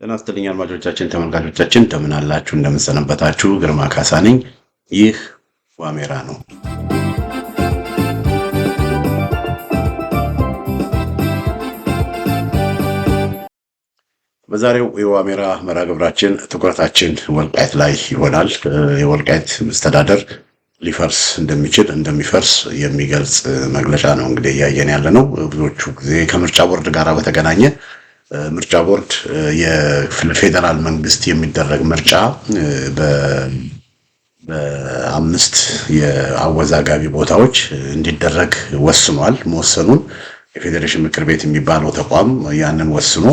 ጤና ይስጥልኝ አድማጮቻችን፣ ተመልካቾቻችን እንደምን አላችሁ? እንደምን ሰነበታችሁ? ግርማ ካሳ ነኝ። ይህ ዋሜራ ነው። በዛሬው የዋሜራ መርሃ ግብራችን ትኩረታችን ወልቃይት ላይ ይሆናል። የወልቃይት መስተዳደር ሊፈርስ እንደሚፈርስ የሚገልጽ መግለጫ ነው እንግዲህ እያየን ያለ ነው። ብዙዎቹ ጊዜ ከምርጫ ቦርድ ጋር በተገናኘ ምርጫ ቦርድ የፌዴራል መንግስት የሚደረግ ምርጫ በአምስት የአወዛጋቢ ቦታዎች እንዲደረግ ወስኗል። መወሰኑን የፌዴሬሽን ምክር ቤት የሚባለው ተቋም ያንን ወስኖ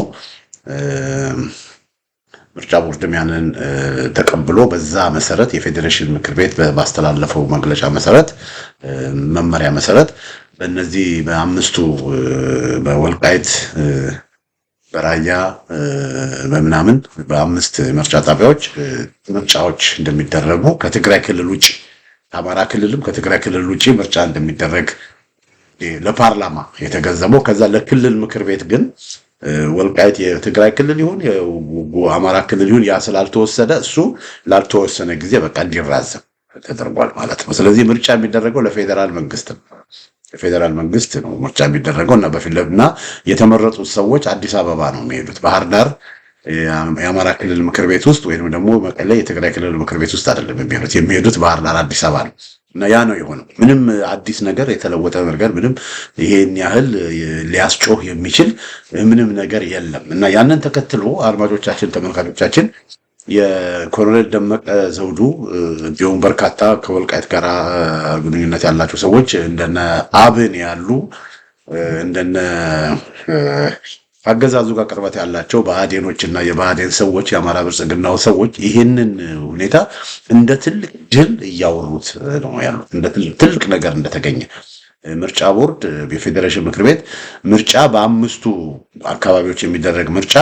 ምርጫ ቦርድም ያንን ተቀብሎ በዛ መሰረት የፌዴሬሽን ምክር ቤት ባስተላለፈው መግለጫ መሰረት መመሪያ መሰረት በእነዚህ በአምስቱ በወልቃይት በራያ በምናምን በአምስት ምርጫ ጣቢያዎች ምርጫዎች እንደሚደረጉ ከትግራይ ክልል ውጪ ከአማራ ክልልም ከትግራይ ክልል ውጪ ምርጫ እንደሚደረግ ለፓርላማ የተገዘመው። ከዛ ለክልል ምክር ቤት ግን ወልቃይት የትግራይ ክልል ይሁን የአማራ ክልል ይሁን ያ ስላልተወሰደ እሱ ላልተወሰነ ጊዜ በቃ እንዲራዘም ተደርጓል ማለት ነው። ስለዚህ ምርጫ የሚደረገው ለፌዴራል መንግስት ነው። የፌዴራል መንግስት ነው ምርጫ የሚደረገው እና በፊለብና የተመረጡት ሰዎች አዲስ አበባ ነው የሚሄዱት። ባህር ዳር የአማራ ክልል ምክር ቤት ውስጥ ወይም ደግሞ መቀሌ የትግራይ ክልል ምክር ቤት ውስጥ አይደለም የሚሄዱት ባህር ዳር አዲስ አበባ ነው። እና ያ ነው የሆነው። ምንም አዲስ ነገር የተለወጠ ነገር ምንም ይሄን ያህል ሊያስጮህ የሚችል ምንም ነገር የለም። እና ያንን ተከትሎ አድማጮቻችን፣ ተመልካቾቻችን የኮሎኔል ደመቀ ዘውዱ እንዲሁም በርካታ ከወልቃይት ጋር ግንኙነት ያላቸው ሰዎች እንደነ አብን ያሉ እንደነ አገዛዙ ጋር ቅርበት ያላቸው ብአዴኖች እና የብአዴን ሰዎች የአማራ ብልጽግናው ሰዎች ይህንን ሁኔታ እንደ ትልቅ ድል እያወሩት ነው ያሉት። እንደ ትልቅ ነገር እንደተገኘ ምርጫ ቦርድ የፌዴሬሽን ምክር ቤት ምርጫ በአምስቱ አካባቢዎች የሚደረግ ምርጫ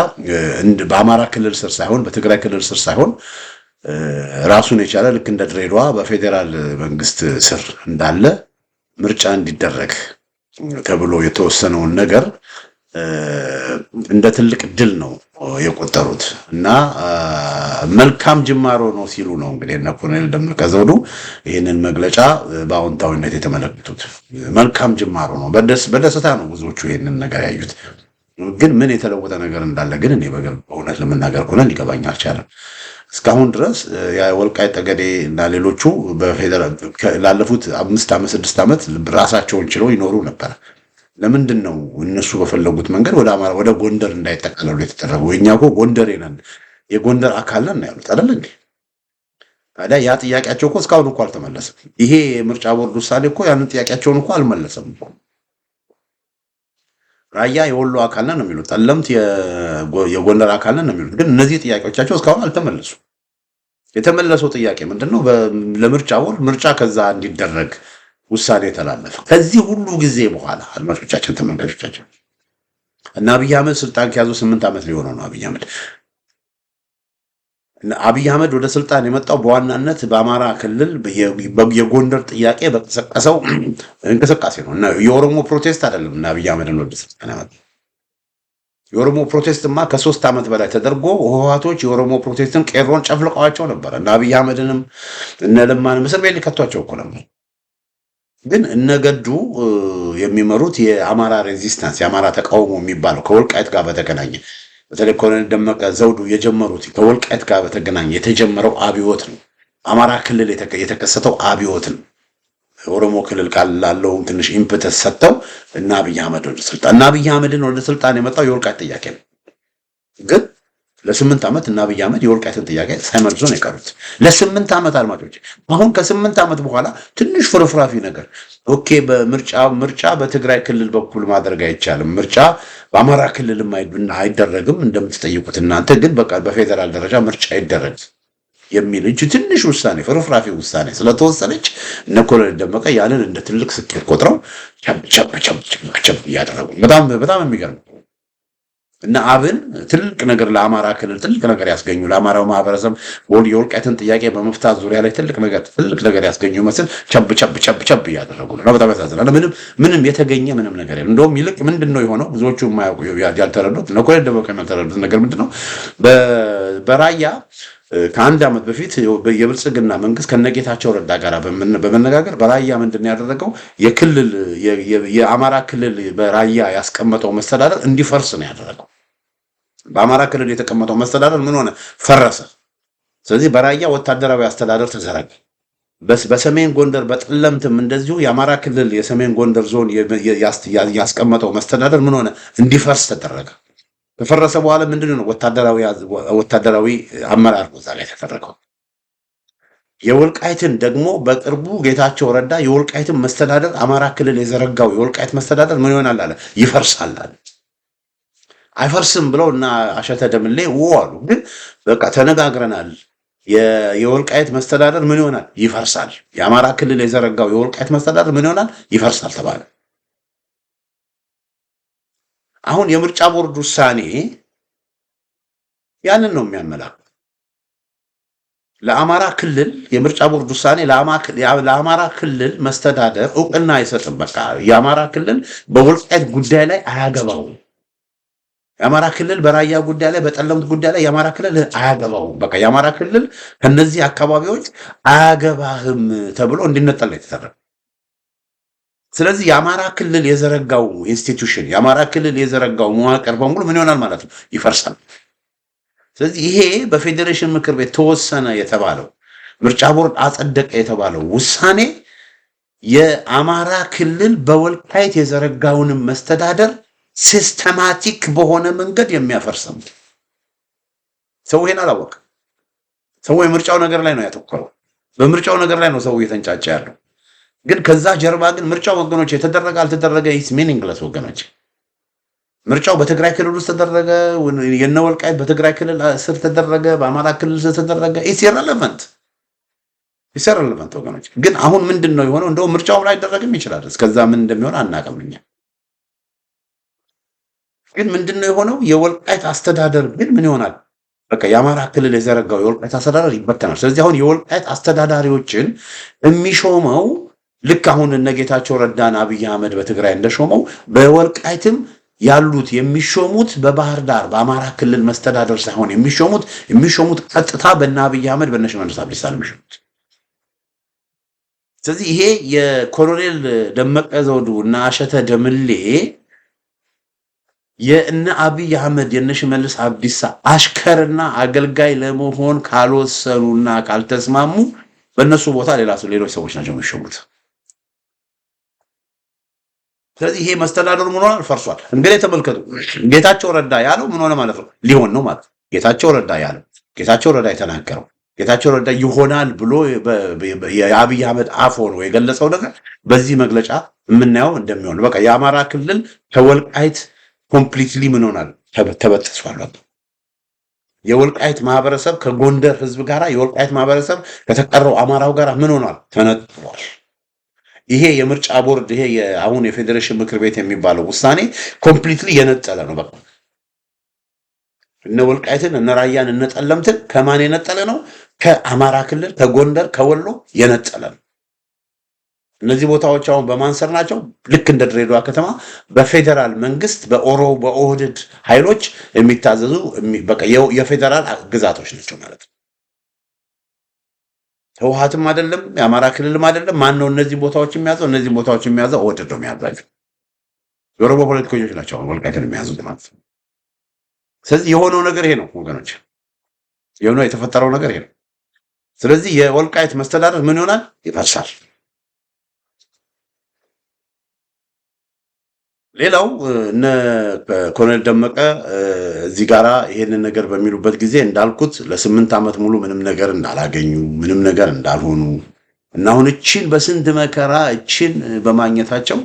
በአማራ ክልል ስር ሳይሆን በትግራይ ክልል ስር ሳይሆን ራሱን የቻለ ልክ እንደ ድሬዳዋ በፌዴራል መንግስት ስር እንዳለ ምርጫ እንዲደረግ ተብሎ የተወሰነውን ነገር እንደ ትልቅ ድል ነው የቆጠሩት እና መልካም ጅማሮ ነው ሲሉ ነው እንግዲህ እነ ኮሎኔል ደመቀ ዘውዱ ይህንን መግለጫ በአዎንታዊነት የተመለከቱት። መልካም ጅማሮ ነው፣ በደስታ ነው ብዙዎቹ ይህንን ነገር ያዩት። ግን ምን የተለወጠ ነገር እንዳለ ግን እኔ በእውነት ለመናገር ከሆነ ሊገባኝ አልቻለም። እስካሁን ድረስ የወልቃይት ጠገዴ እና ሌሎቹ በፌዴራል ላለፉት 5 ዓመት 6 ዓመት ራሳቸውን ችለው ይኖሩ ነበር። ለምንድን ነው እነሱ በፈለጉት መንገድ ወደ አማራ ወደ ጎንደር እንዳይጠቃለሉ የተደረገው? እኛ እኮ ጎንደሬ ነን የጎንደር አካል ነን ያሉት አይደል እንዴ? ታዲያ ያ ጥያቄያቸው እኮ እስካሁን እኮ አልተመለሰም። ይሄ የምርጫ ቦርድ ውሳኔ እኮ ያንን ጥያቄያቸውን እኮ አልመለሰም እኮ። ራያ የወሎ አካል ነን ነው የሚሉት፣ ጠለምት የጎንደር አካል ነን ነው የሚሉት። ግን እነዚህ ጥያቄዎቻቸው እስካሁን አልተመለሱም። የተመለሰው ጥያቄ ምንድነው? ለምርጫ ቦርድ ምርጫ ከዛ እንዲደረግ ውሳኔ ተላለፈ። ከዚህ ሁሉ ጊዜ በኋላ አድማጮቻችን፣ ተመልካቾቻችን እና አብይ አህመድ ስልጣን ከያዙ 8 ዓመት ሊሆነው ነው። አብይ አህመድ ወደ ስልጣን የመጣው በዋናነት በአማራ ክልል የጎንደር ጥያቄ በቀሰቀሰው እንቅስቃሴ ነው። እና የኦሮሞ ፕሮቴስት አይደለም እና አብይ አህመድን ወደ ስልጣን ያመጣው። የኦሮሞ ፕሮቴስትማ ከ3 ዓመት በላይ ተደርጎ ህወሓቶች የኦሮሞ ፕሮቴስትን ቄሮን ጨፍልቀዋቸው ነበር እና አብይ አህመድንም እነ ለማንም እስር ቤት ሊከቷቸው እኮ ነበር። ግን እነገዱ የሚመሩት የአማራ ሬዚስታንስ የአማራ ተቃውሞ የሚባለው ከወልቃይት ጋር በተገናኘ በተለይ ኮሎኔል ደመቀ ዘውዱ የጀመሩት ከወልቃይት ጋር በተገናኘ የተጀመረው አብዮት ነው። አማራ ክልል የተከሰተው አብዮት ነው። ኦሮሞ ክልል ካላለውም ትንሽ ኢምፕተስ ሰጥተው እና አብይ አህመድን ወደ ስልጣን የመጣው የወልቃይት ጥያቄ ነው። ግን ለ8 ዓመት እና አብይ አህመድ የወልቃይትን ጥያቄ ሳይመልሱ ነው የቀሩት። ለ8 ዓመት አድማጮች፣ አሁን ከ8 ዓመት በኋላ ትንሽ ፍርፍራፊ ነገር ኦኬ፣ ምርጫ በትግራይ ክልል በኩል ማድረግ አይቻልም፣ ምርጫ በአማራ ክልልም አይደረግም እንደምትጠይቁት እናንተ፣ ግን በቃ በፌዴራል ደረጃ ምርጫ ይደረግ የሚል እንጂ ትንሽ ውሳኔ ፍርፍራፊ ውሳኔ ስለተወሰነች እነ ኮሎኔል ደመቀ ያንን እንደ ትልቅ ስኬት ቆጥረው ቸብ እያደረጉ በጣም የሚገርም እና አብን ትልቅ ነገር ለአማራ ክልል ትልቅ ነገር ያስገኙ ለአማራው ማህበረሰብ የወልቃይትን ጥያቄ በመፍታት ዙሪያ ላይ ትልቅ ነገር ያስገኙ መስል ቸብ እያደረጉ ነው። በጣም ያሳዝናል። ምንም የተገኘ ምንም ነገር የለም። እንደውም ይልቅ ምንድነው የሆነው ብዙዎቹ የማያውቁ ያልተረዱት ኮሎኔል ደመቀ ያልተረዱት ነገር ምንድነው በራያ ከአንድ ዓመት በፊት የብልጽግና መንግስት ከነጌታቸው ረዳ ጋር በመነጋገር በራያ ምንድነው ያደረገው የክልል የአማራ ክልል በራያ ያስቀመጠው መስተዳደር እንዲፈርስ ነው ያደረገው። በአማራ ክልል የተቀመጠው መስተዳደር ምን ሆነ? ፈረሰ። ስለዚህ በራያ ወታደራዊ አስተዳደር ተዘረጋ። በሰሜን ጎንደር በጠለምትም እንደዚሁ የአማራ ክልል የሰሜን ጎንደር ዞን ያስቀመጠው መስተዳደር ምን ሆነ? እንዲፈርስ ተደረገ። ከፈረሰ በኋላ ምንድነው ወታደራዊ አመራር ነው ዛሬ የተፈረቀው። የወልቃይትን ደግሞ በቅርቡ ጌታቸው ረዳ የወልቃይትን መስተዳደር አማራ ክልል የዘረጋው የወልቃይት መስተዳደር ምን ይሆናል አለ? ይፈርሳል አለ። አይፈርስም ብለው እና አሸተ ደምሌ አሉ። ግን በቃ ተነጋግረናል፣ የወልቃይት መስተዳደር ምን ይሆናል? ይፈርሳል። የአማራ ክልል የዘረጋው የወልቃይት መስተዳደር ምን ይሆናል? ይፈርሳል ተባለ። አሁን የምርጫ ቦርድ ውሳኔ ያንን ነው የሚያመላክተው። ለአማራ ክልል የምርጫ ቦርድ ውሳኔ ለአማራ ክልል መስተዳደር እውቅና አይሰጥም። በቃ የአማራ ክልል በወልቃይት ጉዳይ ላይ አያገባውም። የአማራ ክልል በራያ ጉዳይ ላይ በጠለምት ጉዳይ ላይ የአማራ ክልል አያገባውም። በቃ የአማራ ክልል ከነዚህ አካባቢዎች አያገባህም ተብሎ እንዲነጠል ነው የተደረገው። ስለዚህ የአማራ ክልል የዘረጋው ኢንስቲትዩሽን የአማራ ክልል የዘረጋው መዋቅር በሙሉ ምን ይሆናል ማለት ነው? ይፈርሳል። ስለዚህ ይሄ በፌዴሬሽን ምክር ቤት ተወሰነ የተባለው ምርጫ ቦርድ አጸደቀ የተባለው ውሳኔ የአማራ ክልል በወልቃይት የዘረጋውንም መስተዳደር ሲስተማቲክ በሆነ መንገድ የሚያፈርሰው። ሰው ይሄን አላወቀም። ሰው የምርጫው ነገር ላይ ነው ያተኮረው። በምርጫው ነገር ላይ ነው ሰው እየተንጫጫ ያለው። ግን ከዛ ጀርባ ግን ምርጫው ወገኖች የተደረገ አልተደረገ ኢስ ሚኒንግለስ ወገኖች። ምርጫው በትግራይ ክልል ውስጥ ተደረገ፣ የነ ወልቃይት በትግራይ ክልል ስር ተደረገ፣ በአማራ ክልል ስር ተደረገ ኢስ ኢረሌቫንት ወገኖች። ግን አሁን ምንድነው የሆነው? እንደው ምርጫው ላይ አይደረግም ይችላል። እስከዛ ምን እንደሚሆን አናውቅም እኛ። ግን ምንድነው የሆነው? የወልቃይት አስተዳደር ግን ምን ይሆናል? በቃ የአማራ ክልል የዘረጋው የወልቃይት አስተዳደር ይበተናል። ስለዚህ አሁን የወልቃይት አስተዳዳሪዎችን የሚሾመው ልክ አሁን እነ ጌታቸው ረዳን አብይ አህመድ በትግራይ እንደሾመው በወልቃይትም ያሉት የሚሾሙት በባህር ዳር በአማራ ክልል መስተዳደር ሳይሆን የሚሾሙት ቀጥታ በእነ አብይ አህመድ በእነ ሽመልስ አብዲሳ ነው የሚሾሙት። ስለዚህ ይሄ የኮሎኔል ደመቀ ዘውዱ እና አሸተ ደምሌ የእነ አብይ አህመድ የእነ ሽመልስ አብዲሳ አሽከርና አገልጋይ ለመሆን ካልወሰኑና ካልተስማሙ በእነሱ ቦታ ሌሎች ሰዎች ናቸው የሚሾሙት። ስለዚህ ይሄ መስተዳደሩ ምን ሆኗል? ፈርሷል። እንግዲህ ተመልከቱ፣ ጌታቸው ረዳ ያለው ምን ሆነ ማለት ነው? ሊሆን ነው ማለት ጌታቸው ረዳ ያለው ጌታቸው ረዳ የተናገረው ጌታቸው ረዳ ይሆናል ብሎ የአብይ አህመድ አፍ ሆኖ የገለጸው ነገር በዚህ መግለጫ የምናየው እንደሚሆን በቃ የአማራ ክልል ከወልቃይት ኮምፕሊትሊ ምን ሆናል? ተበጥሷል። የወልቃይት ማህበረሰብ ከጎንደር ህዝብ ጋራ የወልቃይት ማህበረሰብ ከተቀረው አማራው ጋራ ምን ሆኗል? ተነጥሏል። ይሄ የምርጫ ቦርድ ይሄ አሁን የፌዴሬሽን ምክር ቤት የሚባለው ውሳኔ ኮምፕሊትሊ የነጠለ ነው። በቃ እነ ወልቃይትን እነ ራያን እነ ጠለምትን ከማን የነጠለ ነው? ከአማራ ክልል ከጎንደር ከወሎ የነጠለ ነው። እነዚህ ቦታዎች አሁን በማን ስር ናቸው? ልክ እንደ ድሬዳዋ ከተማ በፌዴራል መንግስት በኦህዴድ ኃይሎች የሚታዘዙ በቃ የፌዴራል ግዛቶች ናቸው ማለት ነው። ህወሓትም አይደለም የአማራ ክልልም አይደለም። ማን ነው እነዚህ ቦታዎች የሚያዘው? እነዚህ ቦታዎች የሚያዘው ኦህዴድ ነው የሚያዛቸው። የኦሮሞ ፖለቲከኞች ናቸው ወልቃይትን የሚያዙት ማለት ነው። ስለዚህ የሆነው ነገር ይሄ ነው ወገኖች፣ የሆነው የተፈጠረው ነገር ይሄ ነው። ስለዚህ የወልቃይት መስተዳደር ምን ይሆናል? ይፈርሳል። ሌላው እነ ኮሎኔል ደመቀ እዚህ ጋራ ይሄንን ነገር በሚሉበት ጊዜ እንዳልኩት ለ8 ዓመት ሙሉ ምንም ነገር እንዳላገኙ ምንም ነገር እንዳልሆኑ እና አሁን እቺን በስንት መከራ እቺን በማግኘታቸው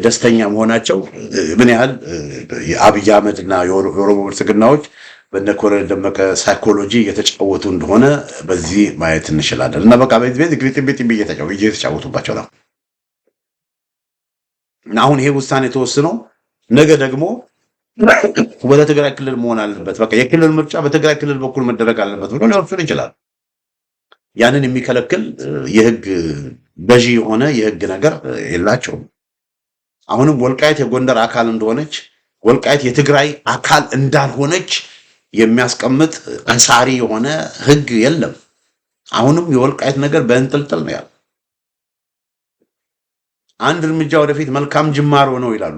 ደስተኛ መሆናቸው ምን ያህል የአብይ አህመድ እና የኦሮሞ ብልጽግናዎች በእነ ኮሎኔል ደመቀ ሳይኮሎጂ እየተጫወቱ እንደሆነ በዚህ ማየት እንችላለን። እና በቃ በዚህ ግሪት እየተጫወቱባቸው ነው። አሁን ይሄ ውሳኔ ተወስኖ ነገ ደግሞ ወደ ትግራይ ክልል መሆን አለበት፣ በቃ የክልል ምርጫ በትግራይ ክልል በኩል መደረግ አለበት ብሎ ሊወስን ይችላል። ያንን የሚከለክል የህግ ገዢ የሆነ የህግ ነገር የላቸውም። አሁንም ወልቃይት የጎንደር አካል እንደሆነች ወልቃይት የትግራይ አካል እንዳልሆነች የሚያስቀምጥ አንሳሪ የሆነ ህግ የለም። አሁንም የወልቃይት ነገር በእንጥልጥል ነው ያለው። አንድ እርምጃ ወደፊት መልካም ጅማሮ ነው ይላሉ።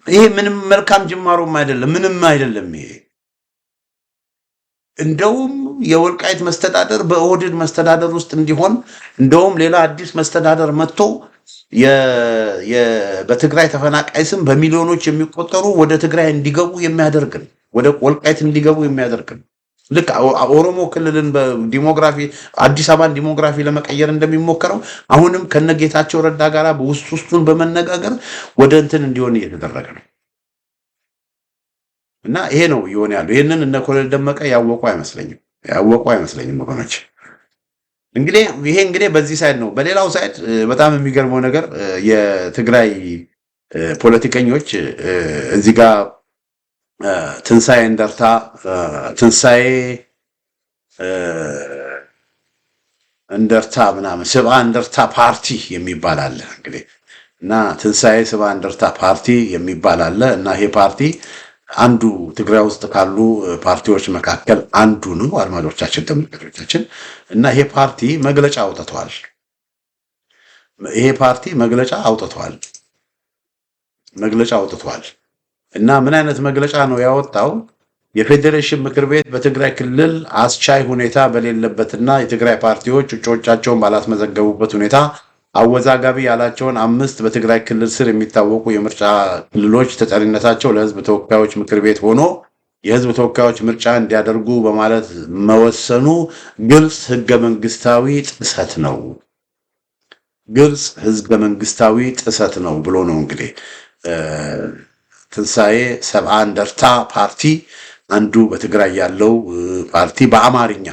ይሄ ምንም መልካም ጅማሮም አይደለም፣ ምንም አይደለም። ይሄ እንደውም የወልቃይት መስተዳደር በኦህዴድ መስተዳደር ውስጥ እንዲሆን እንደውም ሌላ አዲስ መስተዳደር መጥቶ በትግራይ ተፈናቃይ ስም በሚሊዮኖች የሚቆጠሩ ወደ ትግራይ እንዲገቡ የሚያደርግ ነው። ወደ ወልቃይት እንዲገቡ የሚያደርግ ነው። ልክ ኦሮሞ ክልልን በዲሞግራፊ አዲስ አበባን ዲሞግራፊ ለመቀየር እንደሚሞከረው አሁንም ከነጌታቸው ረዳ ጋር ውስጡን በመነጋገር ወደ እንትን እንዲሆን እየተደረገ ነው። እና ይሄ ነው ይሆን ያለው። ይሄንን እነ ኮሎኔል ደመቀ ያወቁ አይመስለኝም ወገኖች። ይሄ እንግዲህ በዚህ ሳይድ ነው። በሌላው ሳይድ በጣም የሚገርመው ነገር የትግራይ ፖለቲከኞች እዚህ ጋር ትንሳኤ እንደርታ ምናምን ስብአ እንደርታ ፓርቲ የሚባል አለ እንግዲህ እና ትንሳኤ ስብአ እንደርታ ፓርቲ የሚባል አለ እና ይሄ ፓርቲ አንዱ ትግራይ ውስጥ ካሉ ፓርቲዎች መካከል አንዱ ነው። አድማጮቻችን፣ ተመልካቾቻችን እና ይሄ ፓርቲ መግለጫ አውጥቷል እና ምን አይነት መግለጫ ነው ያወጣው? የፌዴሬሽን ምክር ቤት በትግራይ ክልል አስቻይ ሁኔታ በሌለበትና የትግራይ ፓርቲዎች እጩዎቻቸውን ባላስመዘገቡበት ሁኔታ አወዛጋቢ ያላቸውን 5 በትግራይ ክልል ስር የሚታወቁ የምርጫ ክልሎች ተጠሪነታቸው ለሕዝብ ተወካዮች ምክር ቤት ሆኖ የሕዝብ ተወካዮች ምርጫ እንዲያደርጉ በማለት መወሰኑ ግልጽ ሕገ መንግስታዊ ጥሰት ነው ብሎ ነው እንግዲህ ትንሳኤ ሰብአ እንደርታ ፓርቲ አንዱ በትግራይ ያለው ፓርቲ በአማርኛ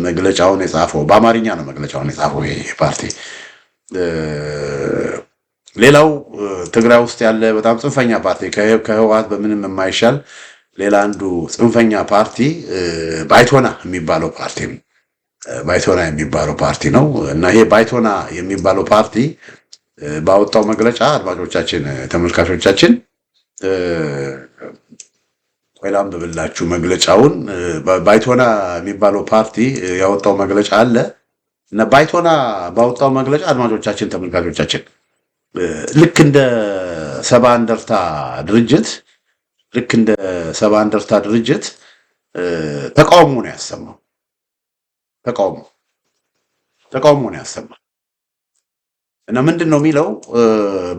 መግለጫውን የጻፈው ይሄ ፓርቲ። ሌላው ትግራይ ውስጥ ያለ በጣም ጽንፈኛ ፓርቲ ከህወሓት በምንም የማይሻል ሌላ አንዱ ጽንፈኛ ፓርቲ ባይቶና የሚባለው ፓርቲ ነው እና ይሄ ባይቶና የሚባለው ፓርቲ ባወጣው መግለጫ አድማጮቻችን፣ ተመልካቾቻችን ቆይላም ብላችሁ መግለጫውን ባይቶና የሚባለው ፓርቲ ያወጣው መግለጫ አለ እና ባይቶና ባወጣው መግለጫ አድማጮቻችን፣ ተመልካቾቻችን ልክ እንደ ሰብአ እንደርታ ድርጅት ተቃውሞ ነው ያሰማው። እና ምንድን ነው የሚለው?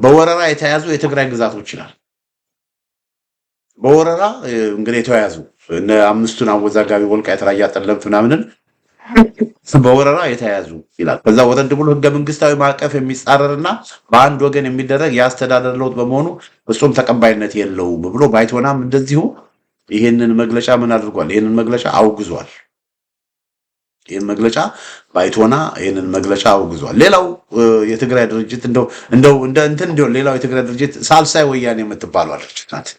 በወረራ የተያዙ የትግራይ ግዛቶች ይላል። በወረራ እንግዲህ የተያዙ እነ 5ቱን አወዛጋቢ ወልቃይት፣ ራያ፣ ጠለምት ምናምንን በወረራ የተያዙ ይላል። ከዛ ወረድ ብሎ ህገ መንግስታዊ ማዕቀፍ የሚጻረርና በአንድ ወገን የሚደረግ የአስተዳደር ለውጥ በመሆኑ እሱም ተቀባይነት የለውም ብሎ ባይቶናም እንደዚሁ ይህንን መግለጫ ምን አድርጓል? ይህንን መግለጫ አውግዟል። ሌላው የትግራይ ድርጅት ሌላው የትግራይ ድርጅት ሳልሳይ ወያኔ የምትባለው ድርጅት ናት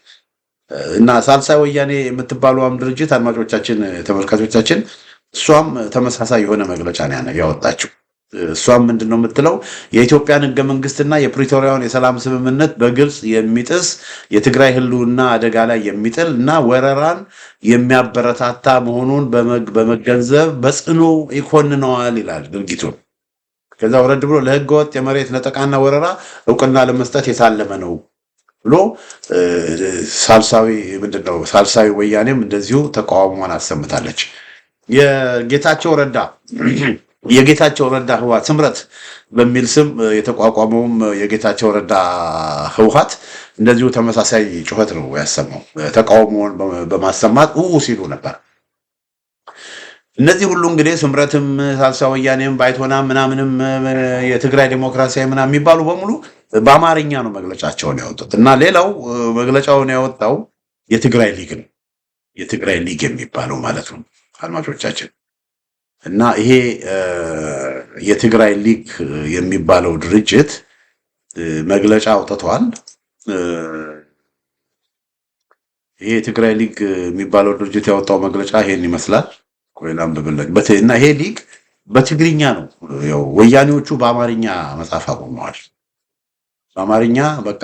እና ሳልሳይ ወያኔ የምትባለውም ድርጅት አድማጮቻችን፣ ተመልካቾቻችን እሷም ተመሳሳይ የሆነ መግለጫ ነው ያወጣችው። እሷም ምንድነው የምትለው? የኢትዮጵያን ህገ መንግስትና የፕሪቶሪያውን የሰላም ስምምነት በግልጽ የሚጥስ የትግራይ ህልውና አደጋ ላይ የሚጥል እና ወረራን የሚያበረታታ መሆኑን በመገንዘብ በጽኑ ይኮንነዋል ይላል ድርጊቱን። ከዛ ወረድ ብሎ ለህገወጥ የመሬት ነጠቃና ወረራ እውቅና ለመስጠት የታለመ ነው ብሎ ሳልሳዊ ወያኔም እንደዚሁ ተቃውሞን አሰምታለች። የጌታቸው ረዳ ህወሓት ስምረት በሚል ስም የተቋቋመውም የጌታቸው ረዳ ህወሓት እንደዚሁ ተመሳሳይ ጩኸት ነው ያሰማው። ተቃውሞውን በማሰማት ሲሉ ነበር። እነዚህ ሁሉ እንግዲህ ስምረትም፣ ሳልሳይ ወያኔም፣ ባይቶና ምናምንም የትግራይ ዴሞክራሲያዊ ምናምን የሚባሉ በሙሉ በአማርኛ ነው መግለጫቸውን ያወጡት እና ሌላው መግለጫውን ያወጣው የትግራይ ሊግ ነው። የትግራይ ሊግ የሚባለው ማለት ነው አድማጮቻችን። እና ይሄ የትግራይ ሊግ የሚባለው ድርጅት መግለጫ አውጥቷል። ይሄ የትግራይ ሊግ የሚባለው ድርጅት ያወጣው መግለጫ ይሄን ይመስላል። ቆይ ላንብብልህ። እና ይሄ ሊግ በትግርኛ ነው። ያው ወያኔዎቹ በአማርኛ መጻፍ አቁመዋል። በአማርኛ በቃ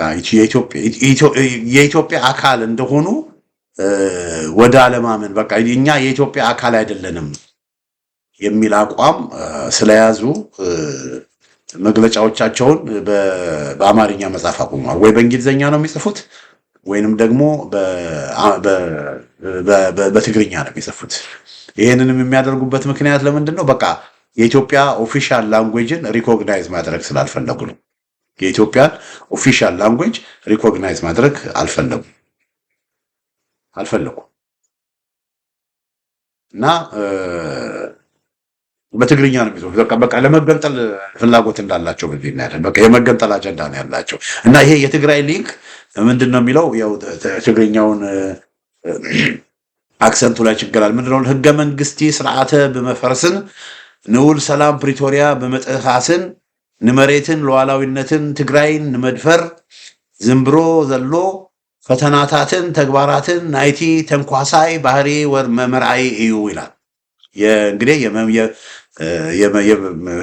የኢትዮጵያ አካል እንደሆኑ ወደ አለማመን በቃ እኛ የኢትዮጵያ አካል አይደለንም የሚል አቋም ስለያዙ መግለጫዎቻቸውን በአማርኛ መጻፍ አቁመዋል። ወይ በእንግሊዝኛ ነው የሚጽፉት ወይንም ደግሞ በትግርኛ ነው የሚጽፉት። ይህንንም የሚያደርጉበት ምክንያት ለምንድን ነው? በቃ የኢትዮጵያ ኦፊሻል ላንጉዌጅን ሪኮግናይዝ ማድረግ ስላልፈለጉ ነው። የኢትዮጵያን ኦፊሻል ላንጉዌጅ ሪኮግናይዝ ማድረግ አልፈለጉም እና በትግርኛ ነው የሚጽፉት። በቃ ለመገንጠል ፍላጎት እንዳላቸው በዚህ እናያለን። በቃ የመገንጠል አጀንዳ ነው ያላቸው እና ይሄ የትግራይ ሊግ ምንድን ነው የሚለው? ያው ትግርኛውን አክሰንቱ ላይ ችግር አለ። ምንድነው? ህገ መንግስቲ ስርዓተ በመፈርስን ንውል ሰላም ፕሪቶሪያ በመጥፋስን ንመሬትን ሉዓላዊነትን ትግራይን ንመድፈር ዝምብሮ ዘሎ ፈተናታትን ተግባራትን ናይቲ ተንኳሳይ ባህሪ ወር መመርአይ እዩ ይላል። እንግዲህ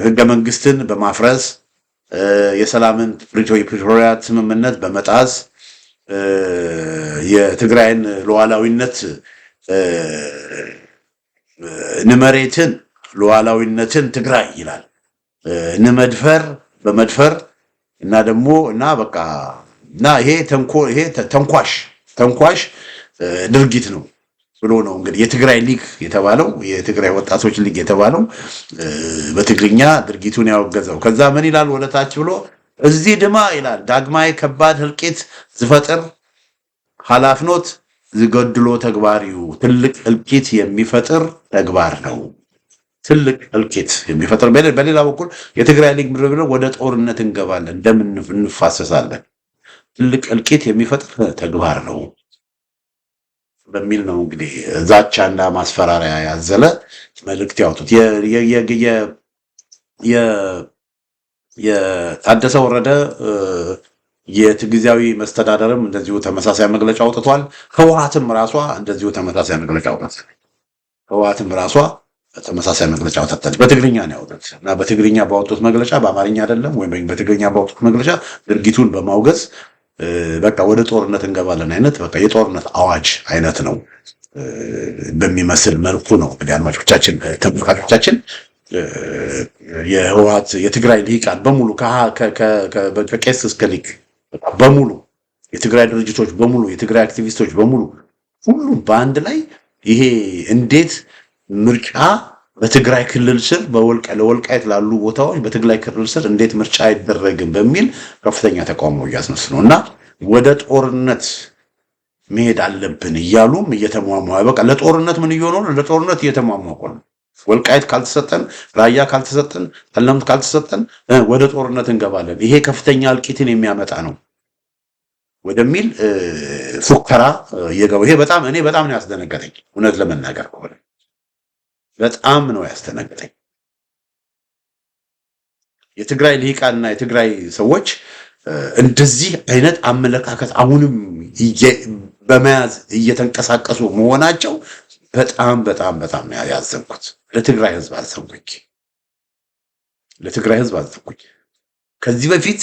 ህገ መንግስትን በማፍረስ የሰላምን ፕሪቶሪያ ስምምነት በመጣስ የትግራይን ሉዓላዊነት ንመሬትን ሉዓላዊነትን ትግራይ ይላል ንመድፈር በመድፈር እና ደግሞ እና በቃ እና ይሄ ተንኳሽ ድርጊት ነው ብሎ ነው እንግዲህ የትግራይ ሊግ የተባለው የትግራይ ወጣቶች ሊግ የተባለው በትግርኛ ድርጊቱን ያወገዘው። ከዛ ምን ይላል ወለታች ብሎ እዚህ ድማ ይላል ዳግማይ ከባድ ህልቂት ዝፈጥር ኃላፍኖት ዝገድሎ ተግባሪው ትልቅ ህልቂት የሚፈጥር ተግባር ነው። ትልቅ ህልቂት የሚፈጥር በሌላ በኩል የትግራይ ሊግ ምድር ብለው ወደ ጦርነት እንገባለን እንደምን እንፋሰሳለን ትልቅ ህልቂት የሚፈጥር ተግባር ነው በሚል ነው እንግዲህ ዛቻና ማስፈራሪያ ያዘለ መልእክት ያወጡት። የታደሰ ወረደ የጊዜያዊ መስተዳደርም እንደዚሁ ተመሳሳይ መግለጫ አውጥቷል። ህወሓትም ራሷ እንደዚሁ ተመሳሳይ መግለጫ አውጥቷል። በትግርኛ ነው ያወጡት እና በትግርኛ ባወጡት መግለጫ በአማርኛ አይደለም ወይም በትግርኛ ባወጡት መግለጫ ድርጊቱን በማውገዝ በቃ ወደ ጦርነት እንገባለን አይነት በቃ የጦርነት አዋጅ አይነት ነው በሚመስል መልኩ ነው እንግዲህ አድማጮቻችን፣ ተመልካቾቻችን የህወሓት የትግራይ ሊቃን በሙሉ ከቄስ እስከ ሊቅ በሙሉ የትግራይ ድርጅቶች በሙሉ የትግራይ አክቲቪስቶች በሙሉ ሁሉም በአንድ ላይ ይሄ እንዴት ምርጫ በትግራይ ክልል ስር ለወልቃይት ላሉ ቦታዎች በትግራይ ክልል ስር እንዴት ምርጫ አይደረግም በሚል ከፍተኛ ተቃውሞ እያስነሱ ነው እና ወደ ጦርነት መሄድ አለብን እያሉም እየተሟሟ በቃ ለጦርነት ምን እየሆነ ነው? ለጦርነት እየተሟሟ ነው። ወልቃይት ካልተሰጠን፣ ራያ ካልተሰጠን፣ ጠለምት ካልተሰጠን ወደ ጦርነት እንገባለን፣ ይሄ ከፍተኛ እልቂትን የሚያመጣ ነው ወደሚል ፉከራ እየገቡ ይሄ እኔ በጣም ነው ያስደነገጠኝ። እውነት ለመናገር ከሆነ በጣም ነው ያስደነገጠኝ። የትግራይ ልሂቃንና የትግራይ ሰዎች እንደዚህ አይነት አመለካከት አሁንም በመያዝ እየተንቀሳቀሱ መሆናቸው በጣም በጣም በጣም ያዘንኩት። ለትግራይ ህዝብ አዘንኩኝ። ከዚህ በፊት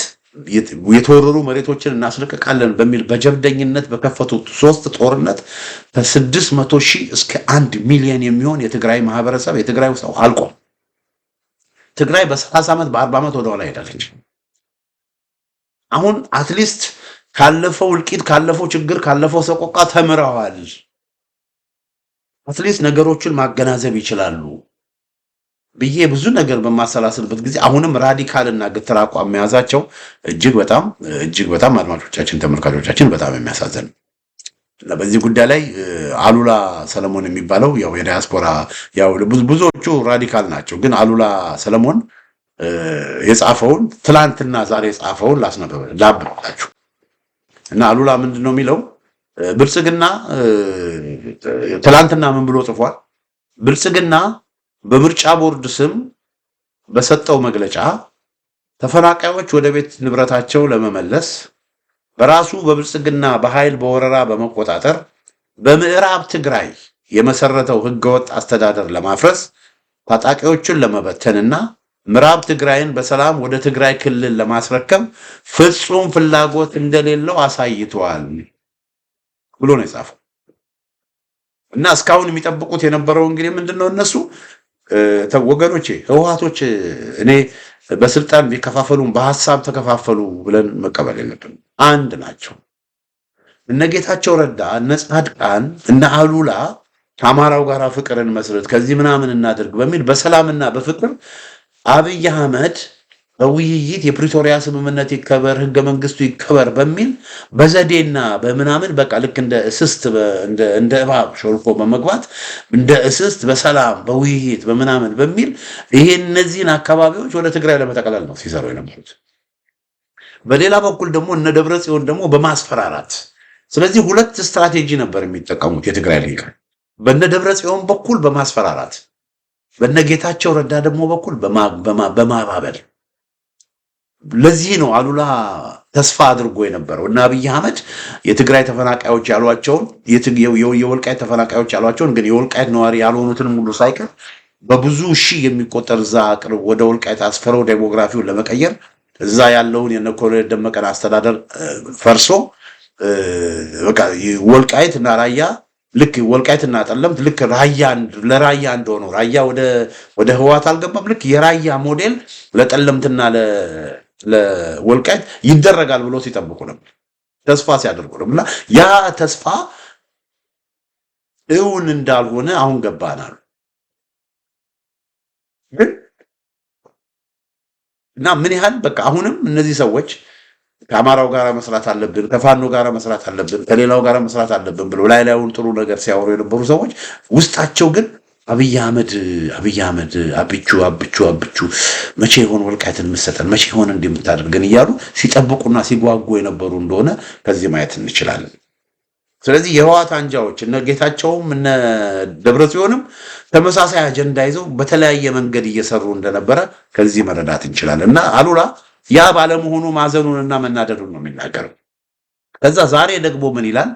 የተወረሩ መሬቶችን እናስለቀቃለን በሚል በጀብደኝነት በከፈቱት 3 ጦርነት ከ600,000 እስከ 1 ሚሊዮን የሚሆን የትግራይ ማህበረሰብ የትግራይ ሰው አልቋል። ትግራይ በ30 ዓመት በ40 ዓመት ወደኋላ ሄዳለች። አሁን አትሊስት ካለፈው እልቂት ካለፈው ችግር ካለፈው ሰቆቃ ተምረዋል። አትሊስት ነገሮችን ማገናዘብ ይችላሉ ብዬ ብዙ ነገር በማሰላሰልበት ጊዜ አሁንም ራዲካል እና ግትር አቋም መያዛቸው እጅግ በጣም አድማጮቻችን ተመልካቾቻችን በጣም የሚያሳዝን እና በዚህ ጉዳይ ላይ አሉላ ሰለሞን የሚባለው ያው የዲያስፖራ ያው ብዙዎቹ ራዲካል ናቸው፣ ግን አሉላ ሰለሞን የጻፈውን ትላንትና ዛሬ የጻፈውን ላብራችሁ እና አሉላ ምንድነው የሚለው? ብልጽግና ትላንትና ምን ብሎ ጽፏል? ብልጽግና በምርጫ ቦርድ ስም በሰጠው መግለጫ ተፈናቃዮች ወደ ቤት ንብረታቸው ለመመለስ በራሱ በብልጽግና በኃይል በወረራ በመቆጣጠር በምዕራብ ትግራይ የመሰረተው ህገወጥ አስተዳደር ለማፍረስ ታጣቂዎችን ለመበተንና ምዕራብ ትግራይን በሰላም ወደ ትግራይ ክልል ለማስረከብ ፍጹም ፍላጎት እንደሌለው አሳይቷል ብሎ ነው የጻፈው። እና እስካሁን የሚጠብቁት የነበረው እንግዲህ ምንድነው እነሱ ወገኖቼ ህወሓቶች እኔ በስልጣን ቢከፋፈሉም በሐሳብ ተከፋፈሉ ብለን መቀበል የለብንም። አንድ ናቸው። እነ ጌታቸው ረዳ፣ እነ ጻድቃን፣ እነ አሉላ ከአማራው ጋር ፍቅርን መስረት ከዚህ ምናምን እናድርግ በሚል በሰላምና በፍቅር አብይ አህመድ በውይይት የፕሪቶሪያ ስምምነት ይከበር ህገ መንግስቱ ይከበር በሚል በዘዴና በምናምን በቃ ልክ እንደ እስስት እንደ እባብ ሾልኮ በመግባት እንደ እስስት በሰላም በውይይት በምናምን በሚል ይሄ እነዚህን አካባቢዎች ወደ ትግራይ ለመጠቅለል ነው ሲሰሩ የነበሩት። በሌላ በኩል ደግሞ እነ ደብረ ጽዮን ደግሞ በማስፈራራት ስለዚህ ሁለት ስትራቴጂ ነበር የሚጠቀሙት የትግራይ ልሂቃን። በነ ደብረ ጽዮን በኩል በማስፈራራት በነ ጌታቸው ረዳ ደግሞ በኩል በማባበል። ለዚህ ነው አሉላ ተስፋ አድርጎ የነበረው እና አብይ አህመድ የትግራይ ተፈናቃዮች ያሏቸውን የወልቃይት ተፈናቃዮች ያሏቸውን ግን የወልቃይት ነዋሪ ያልሆኑትን ሙሉ ሳይቀር በብዙ ሺህ የሚቆጠር እዛ ቅርብ ወደ ወልቃይት አስፈረው ዴሞግራፊውን ለመቀየር እዛ ያለውን የነ ኮሎኔል ደመቀን አስተዳደር ፈርሶ በቃ ወልቃይት እና ራያ ልክ ወልቃይትና ጠለምት ልክ ራያ ለራያ እንደሆነው ራያ ወደ ህወሓት አልገባም። ልክ የራያ ሞዴል ለጠለምትና ለወልቃይት ይደረጋል ብሎ ሲጠብቁ ነበር፣ ተስፋ ሲያደርጉ ነበር። እና ያ ተስፋ እውን እንዳልሆነ አሁን ገባናል። እና ምን ያህል በቃ አሁንም እነዚህ ሰዎች ከአማራው ጋር መስራት አለብን፣ ከፋኖ ጋር መስራት አለብን፣ ከሌላው ጋር መስራት አለብን ብለው ላይላዩን ጥሩ ነገር ሲያወሩ የነበሩ ሰዎች ውስጣቸው ግን አብይ አህመድ አብቹ መቼ ይሆን ወልቃይትን የምትሰጠን መቼ ይሆን እንደምታደርገን እያሉ ሲጠብቁና ሲጓጉ የነበሩ እንደሆነ ከዚህ ማየት እንችላለን። ስለዚህ የህወሓት አንጃዎች እነ ጌታቸውም እነ ደብረጽዮንም ተመሳሳይ አጀንዳ ይዘው በተለያየ መንገድ እየሰሩ እንደነበረ ከዚህ መረዳት እንችላለን። እና አሉላ ያ ባለመሆኑ ማዘኑንና መናደዱን ነው የሚናገረው። ከዛ ዛሬ ደግሞ ምን ይላል?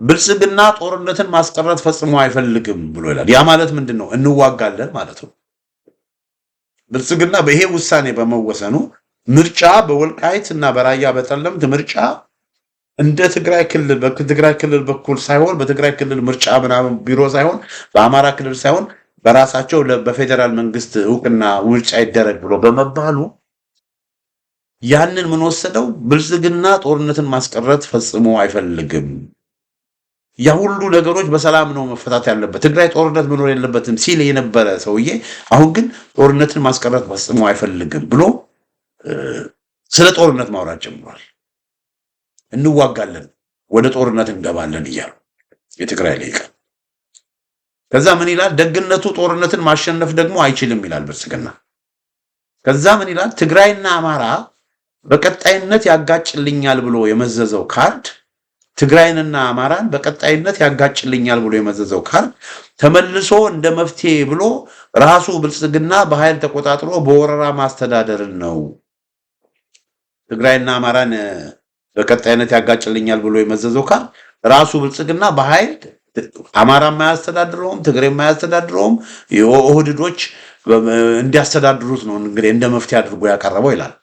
ብልጽግና ጦርነትን ማስቀረት ፈጽሞ አይፈልግም ብሎ ይላል። ያ ማለት ምንድን ነው? እንዋጋለን ማለት ነው። ብልጽግና በይሄ ውሳኔ በመወሰኑ ምርጫ በወልቃይት እና በራያ በጠለምት ምርጫ እንደ ትግራይ ክልል በኩል ሳይሆን በትግራይ ክልል ምርጫ ምናምን ቢሮ ሳይሆን በአማራ ክልል ሳይሆን በራሳቸው በፌዴራል መንግስት እውቅና ምርጫ ይደረግ ብሎ በመባሉ ያንን ምን ወሰደው? ብልጽግና ጦርነትን ማስቀረት ፈጽሞ አይፈልግም። ያ ሁሉ ነገሮች በሰላም ነው መፈታት ያለበት፣ ትግራይ ጦርነት መኖር የለበትም ሲል የነበረ ሰውዬ አሁን ግን ጦርነትን ማስቀረት ፈጽሞ አይፈልግም ብሎ ስለ ጦርነት ማውራት ጀምሯል። እንዋጋለን፣ ወደ ጦርነት እንገባለን እያሉ የትግራይ ልሂቃን። ከዛ ምን ይላል? ደግነቱ ጦርነትን ማሸነፍ ደግሞ አይችልም ይላል ብልጽግና። ከዛ ምን ይላል? ትግራይና አማራ በቀጣይነት ያጋጭልኛል ብሎ የመዘዘው ካርድ ትግራይንና አማራን በቀጣይነት ያጋጭልኛል ብሎ የመዘዘው ካርድ ተመልሶ እንደ መፍትሄ ብሎ ራሱ ብልጽግና በኃይል ተቆጣጥሮ በወረራ ማስተዳደርን ነው። ትግራይና አማራን በቀጣይነት ያጋጭልኛል ብሎ የመዘዘው ካርድ ራሱ ብልጽግና በኃይል አማራ የማያስተዳድረውም ትግሬ የማያስተዳድረውም የኦህዴዶች እንዲያስተዳድሩት ነው እንግዲህ እንደ መፍትሄ አድርጎ ያቀረበው ይላል።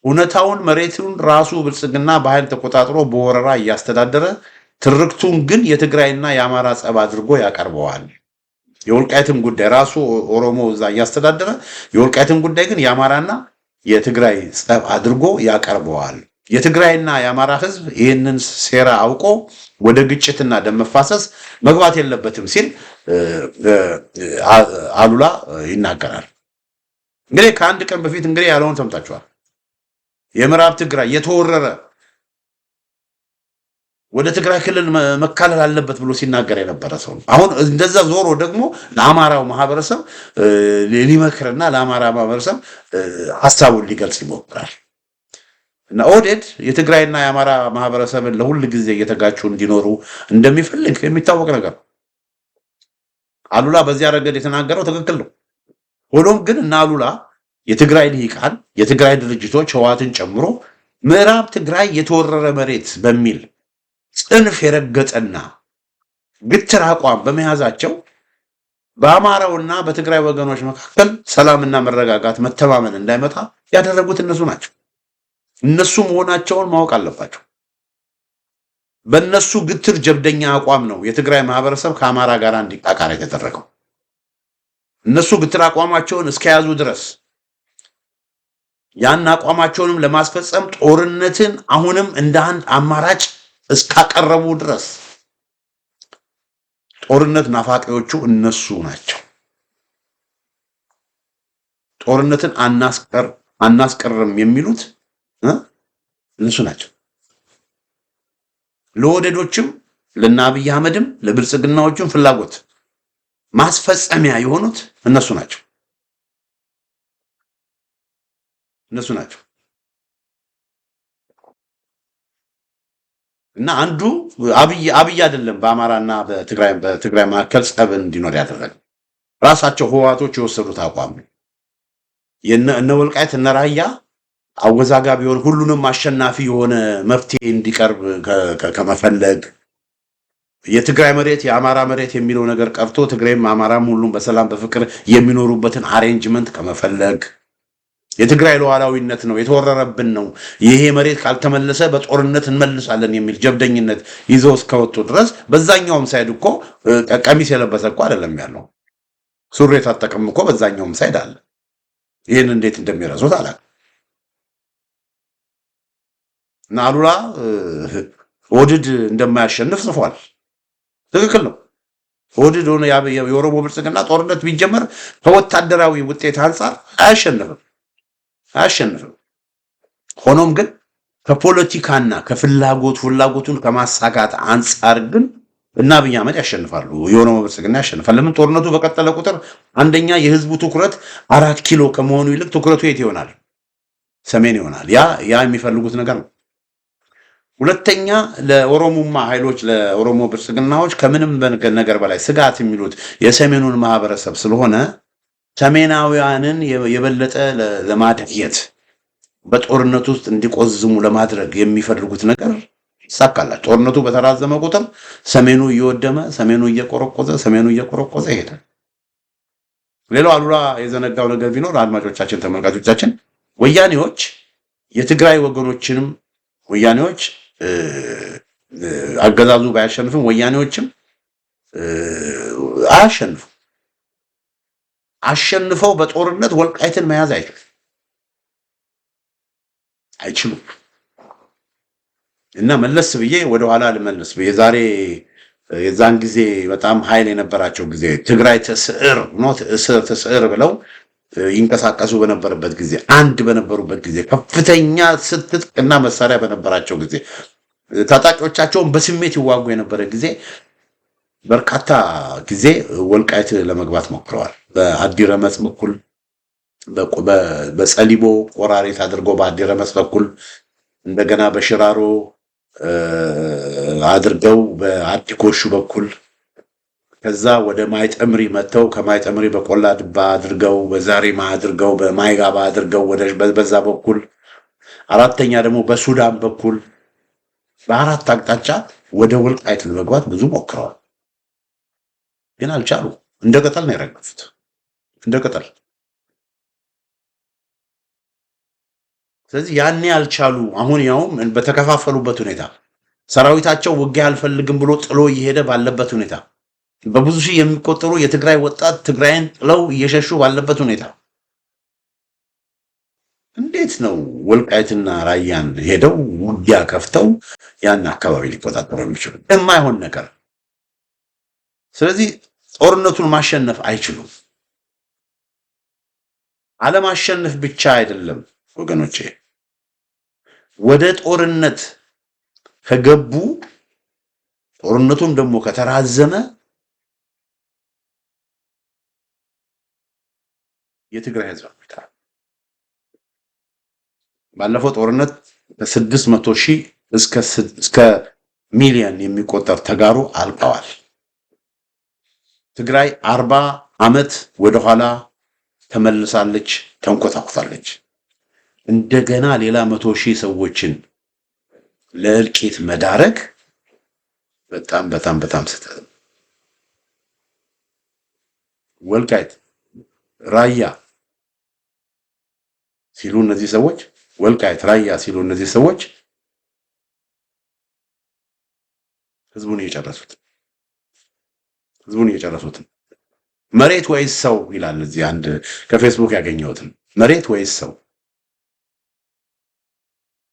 እውነታውን መሬቱን ራሱ ብልጽግና በኃይል ተቆጣጥሮ በወረራ እያስተዳደረ ትርክቱን ግን የትግራይና የአማራ ጸብ አድርጎ ያቀርበዋል። የወልቃይትን ጉዳይ ራሱ ኦሮሞ እዛ እያስተዳደረ የወልቃይትን ጉዳይ ግን የአማራና የትግራይ ጸብ አድርጎ ያቀርበዋል። የትግራይና የአማራ ህዝብ ይህንን ሴራ አውቆ ወደ ግጭትና ደም መፋሰስ መግባት የለበትም ሲል አሉላ ይናገራል። እንግዲህ ከአንድ ቀን በፊት እንግዲህ ያለውን ሰምታችኋል። የምዕራብ ትግራይ የተወረረ ወደ ትግራይ ክልል መካለል አለበት ብሎ ሲናገር የነበረ ሰው አሁን እንደዛ ዞሮ ደግሞ ለአማራው ማህበረሰብ ሊመክርና ለአማራ ማህበረሰብ ሐሳቡን ሊገልጽ ይሞክራል። እና ኦህዴድ የትግራይና የአማራ ማህበረሰብን ለሁል ጊዜ እየተጋጩ እንዲኖሩ እንደሚፈልግ የሚታወቅ ነገር ነው። አሉላ በዚያ ረገድ የተናገረው ትክክል ነው። ሆኖም ግን እና አሉላ የትግራይ ልሂቃን የትግራይ ድርጅቶች ህወሓትን ጨምሮ ምዕራብ ትግራይ የተወረረ መሬት በሚል ጽንፍ የረገጠና ግትር አቋም በመያዛቸው በአማራውና በትግራይ ወገኖች መካከል ሰላምና መረጋጋት መተማመን እንዳይመጣ ያደረጉት እነሱ ናቸው። እነሱ መሆናቸውን ማወቅ አለባቸው። በእነሱ ግትር ጀብደኛ አቋም ነው የትግራይ ማህበረሰብ ከአማራ ጋር እንዲቃቃር የተደረገው። እነሱ ግትር አቋማቸውን እስከያዙ ድረስ ያን አቋማቸውንም ለማስፈጸም ጦርነትን አሁንም እንደ አንድ አማራጭ እስካቀረቡ ድረስ ጦርነት ናፋቂዎቹ እነሱ ናቸው። ጦርነትን አናስቀርም የሚሉት እነሱ ናቸው። ለወደዶችም ለነ አብይ አህመድም ለብልጽግናዎችም ፍላጎት ማስፈጸሚያ የሆኑት እነሱ ናቸው። እና አንዱ አብይ አይደለም በአማራና በትግራይ መካከል ጸብ እንዲኖር ያደረገ ራሳቸው ህወሓቶች የወሰዱት አቋም ነው። እነ ወልቃይት እነ ራያ አወዛጋቢ ቢሆን ሁሉንም አሸናፊ የሆነ መፍትሄ እንዲቀርብ ከመፈለግ የትግራይ መሬት የአማራ መሬት የሚለው ነገር ቀርቶ ትግራይም አማራም ሁሉም በሰላም በፍቅር የሚኖሩበትን አሬንጅመንት ከመፈለግ የትግራይ ሉዓላዊነት ነው የተወረረብን ነው ይሄ መሬት ካልተመለሰ በጦርነት እንመልሳለን የሚል ጀብደኝነት ይዘው እስከወጡ ድረስ በዛኛውም ሳይድ እኮ ቀሚስ የለበሰ እኮ አይደለም ያለው ሱሪ የታጠቀም እኮ በዛኛውም ሳይድ አለ። ይሄን እንዴት እንደሚረሱት አላውቅም። እና አሉላ ኦህዴድ እንደማያሸንፍ ጽፏል። ትክክል ነው። ኦህዴድ ሆነ የኦሮሞ ብልጽግና ጦርነት ቢጀመር ከወታደራዊ ውጤት አንጻር አያሸንፍም። ሆኖም ግን ከፖለቲካና ፍላጎቱን ከማሳካት አንጻር ግን እና አብይ አህመድ ያሸንፋሉ። የኦሮሞ ብልጽግና ያሸንፋል። ለምን? ጦርነቱ በቀጠለ ቁጥር አንደኛ የህዝቡ ትኩረት 4 ኪሎ ከመሆኑ ይልቅ ትኩረቱ የት ይሆናል? ሰሜን ይሆናል። ያ የሚፈልጉት ነገር ነው። ሁለተኛ ለኦሮሞማ ኃይሎች ለኦሮሞ ብልጽግናዎች ከምንም ነገር በላይ ስጋት የሚሉት የሰሜኑን ማህበረሰብ ስለሆነ ሰሜናውያንን የበለጠ ለማድየት በጦርነቱ ውስጥ እንዲቆዝሙ ለማድረግ የሚፈልጉት ነገር ይሳካላል። ጦርነቱ በተራዘመ ቁጥር ሰሜኑ እየወደመ ሰሜኑ እየቆረቆዘ ይሄዳል። ሌላው አሉላ የዘነጋው ነገር ቢኖር አድማጮቻችን፣ ተመልካቾቻችን ወያኔዎች የትግራይ ወገኖችንም ወያኔዎች አገዛዙ ባያሸንፍም ወያኔዎችም አያሸንፉም። አሸንፈው በጦርነት ወልቃይትን መያዝ አይችሉም። እና መለስ ብዬ ወደኋላ ልመለስ የዛን ጊዜ በጣም ኃይል የነበራቸው ጊዜ ትግራይ ትስዕር ብለው ይንቀሳቀሱ በነበረበት ጊዜ አንድ በነበሩበት ጊዜ ከፍተኛ ትጥቅና መሳሪያ በነበራቸው ጊዜ ታጣቂዎቻቸውን በስሜት ይዋጉ የነበረ ጊዜ በርካታ ጊዜ ወልቃይት ለመግባት ሞክረዋል። በአዲረመጽ በኩል በጸሊቦ ቆራሬት አድርጎ በአዲረመጽ በኩል እንደገና በሽራሮ አድርገው በአዲኮሹ በኩል ከዛ ወደ ማይጠምሪ መተው ከማይጠምሪ በቆላ ድባ አድርገው በዛሬማ አድርገው በማይጋባ አድርገው በዛ በኩል አራተኛ ደግሞ በሱዳን በኩል በአራት አቅጣጫ ወደ ወልቃይት ለመግባት ብዙ ሞክረዋል፣ ግን አልቻሉ። እንደ ቅጠል ነው የረገፉት፣ እንደ ቅጠል። ስለዚህ ያኔ አልቻሉ። አሁን ያውም በተከፋፈሉበት ሁኔታ ሰራዊታቸው ውጊያ አልፈልግም ብሎ ጥሎ እየሄደ ባለበት ሁኔታ በብዙ ሺህ የሚቆጠሩ የትግራይ ወጣት ትግራይን ጥለው እየሸሹ ባለበት ሁኔታ እንዴት ነው ወልቃይትና ራያን ሄደው ውጊያ ከፍተው ያን አካባቢ ሊቆጣጠሩ የሚችሉ? የማይሆን ነገር። ስለዚህ ጦርነቱን ማሸነፍ አይችሉም። አለማሸነፍ ብቻ አይደለም ወገኖቼ፣ ወደ ጦርነት ከገቡ ጦርነቱም ደግሞ ከተራዘመ የትግራይ ህዝብ አጥቷል። ባለፈው ጦርነት ከ600,000 እስከ ሚሊዮን የሚቆጠር ተጋሩ አልቀዋል። ትግራይ 40 ዓመት ወደኋላ ተመልሳለች፣ ተንኮታኩታለች። እንደገና ሌላ 100,000 ሰዎችን ለእልቂት መዳረግ በጣም ስህተት። ወልቃይት፣ ራያ ሲሉ እነዚህ ሰዎች ወልቃይት፣ ራያ ሲሉ እነዚህ ሰዎች ህዝቡን እየጨረሱት መሬት ወይስ ሰው ይላል። እዚህ አንድ ከፌስቡክ ያገኘሁትን መሬት ወይስ ሰው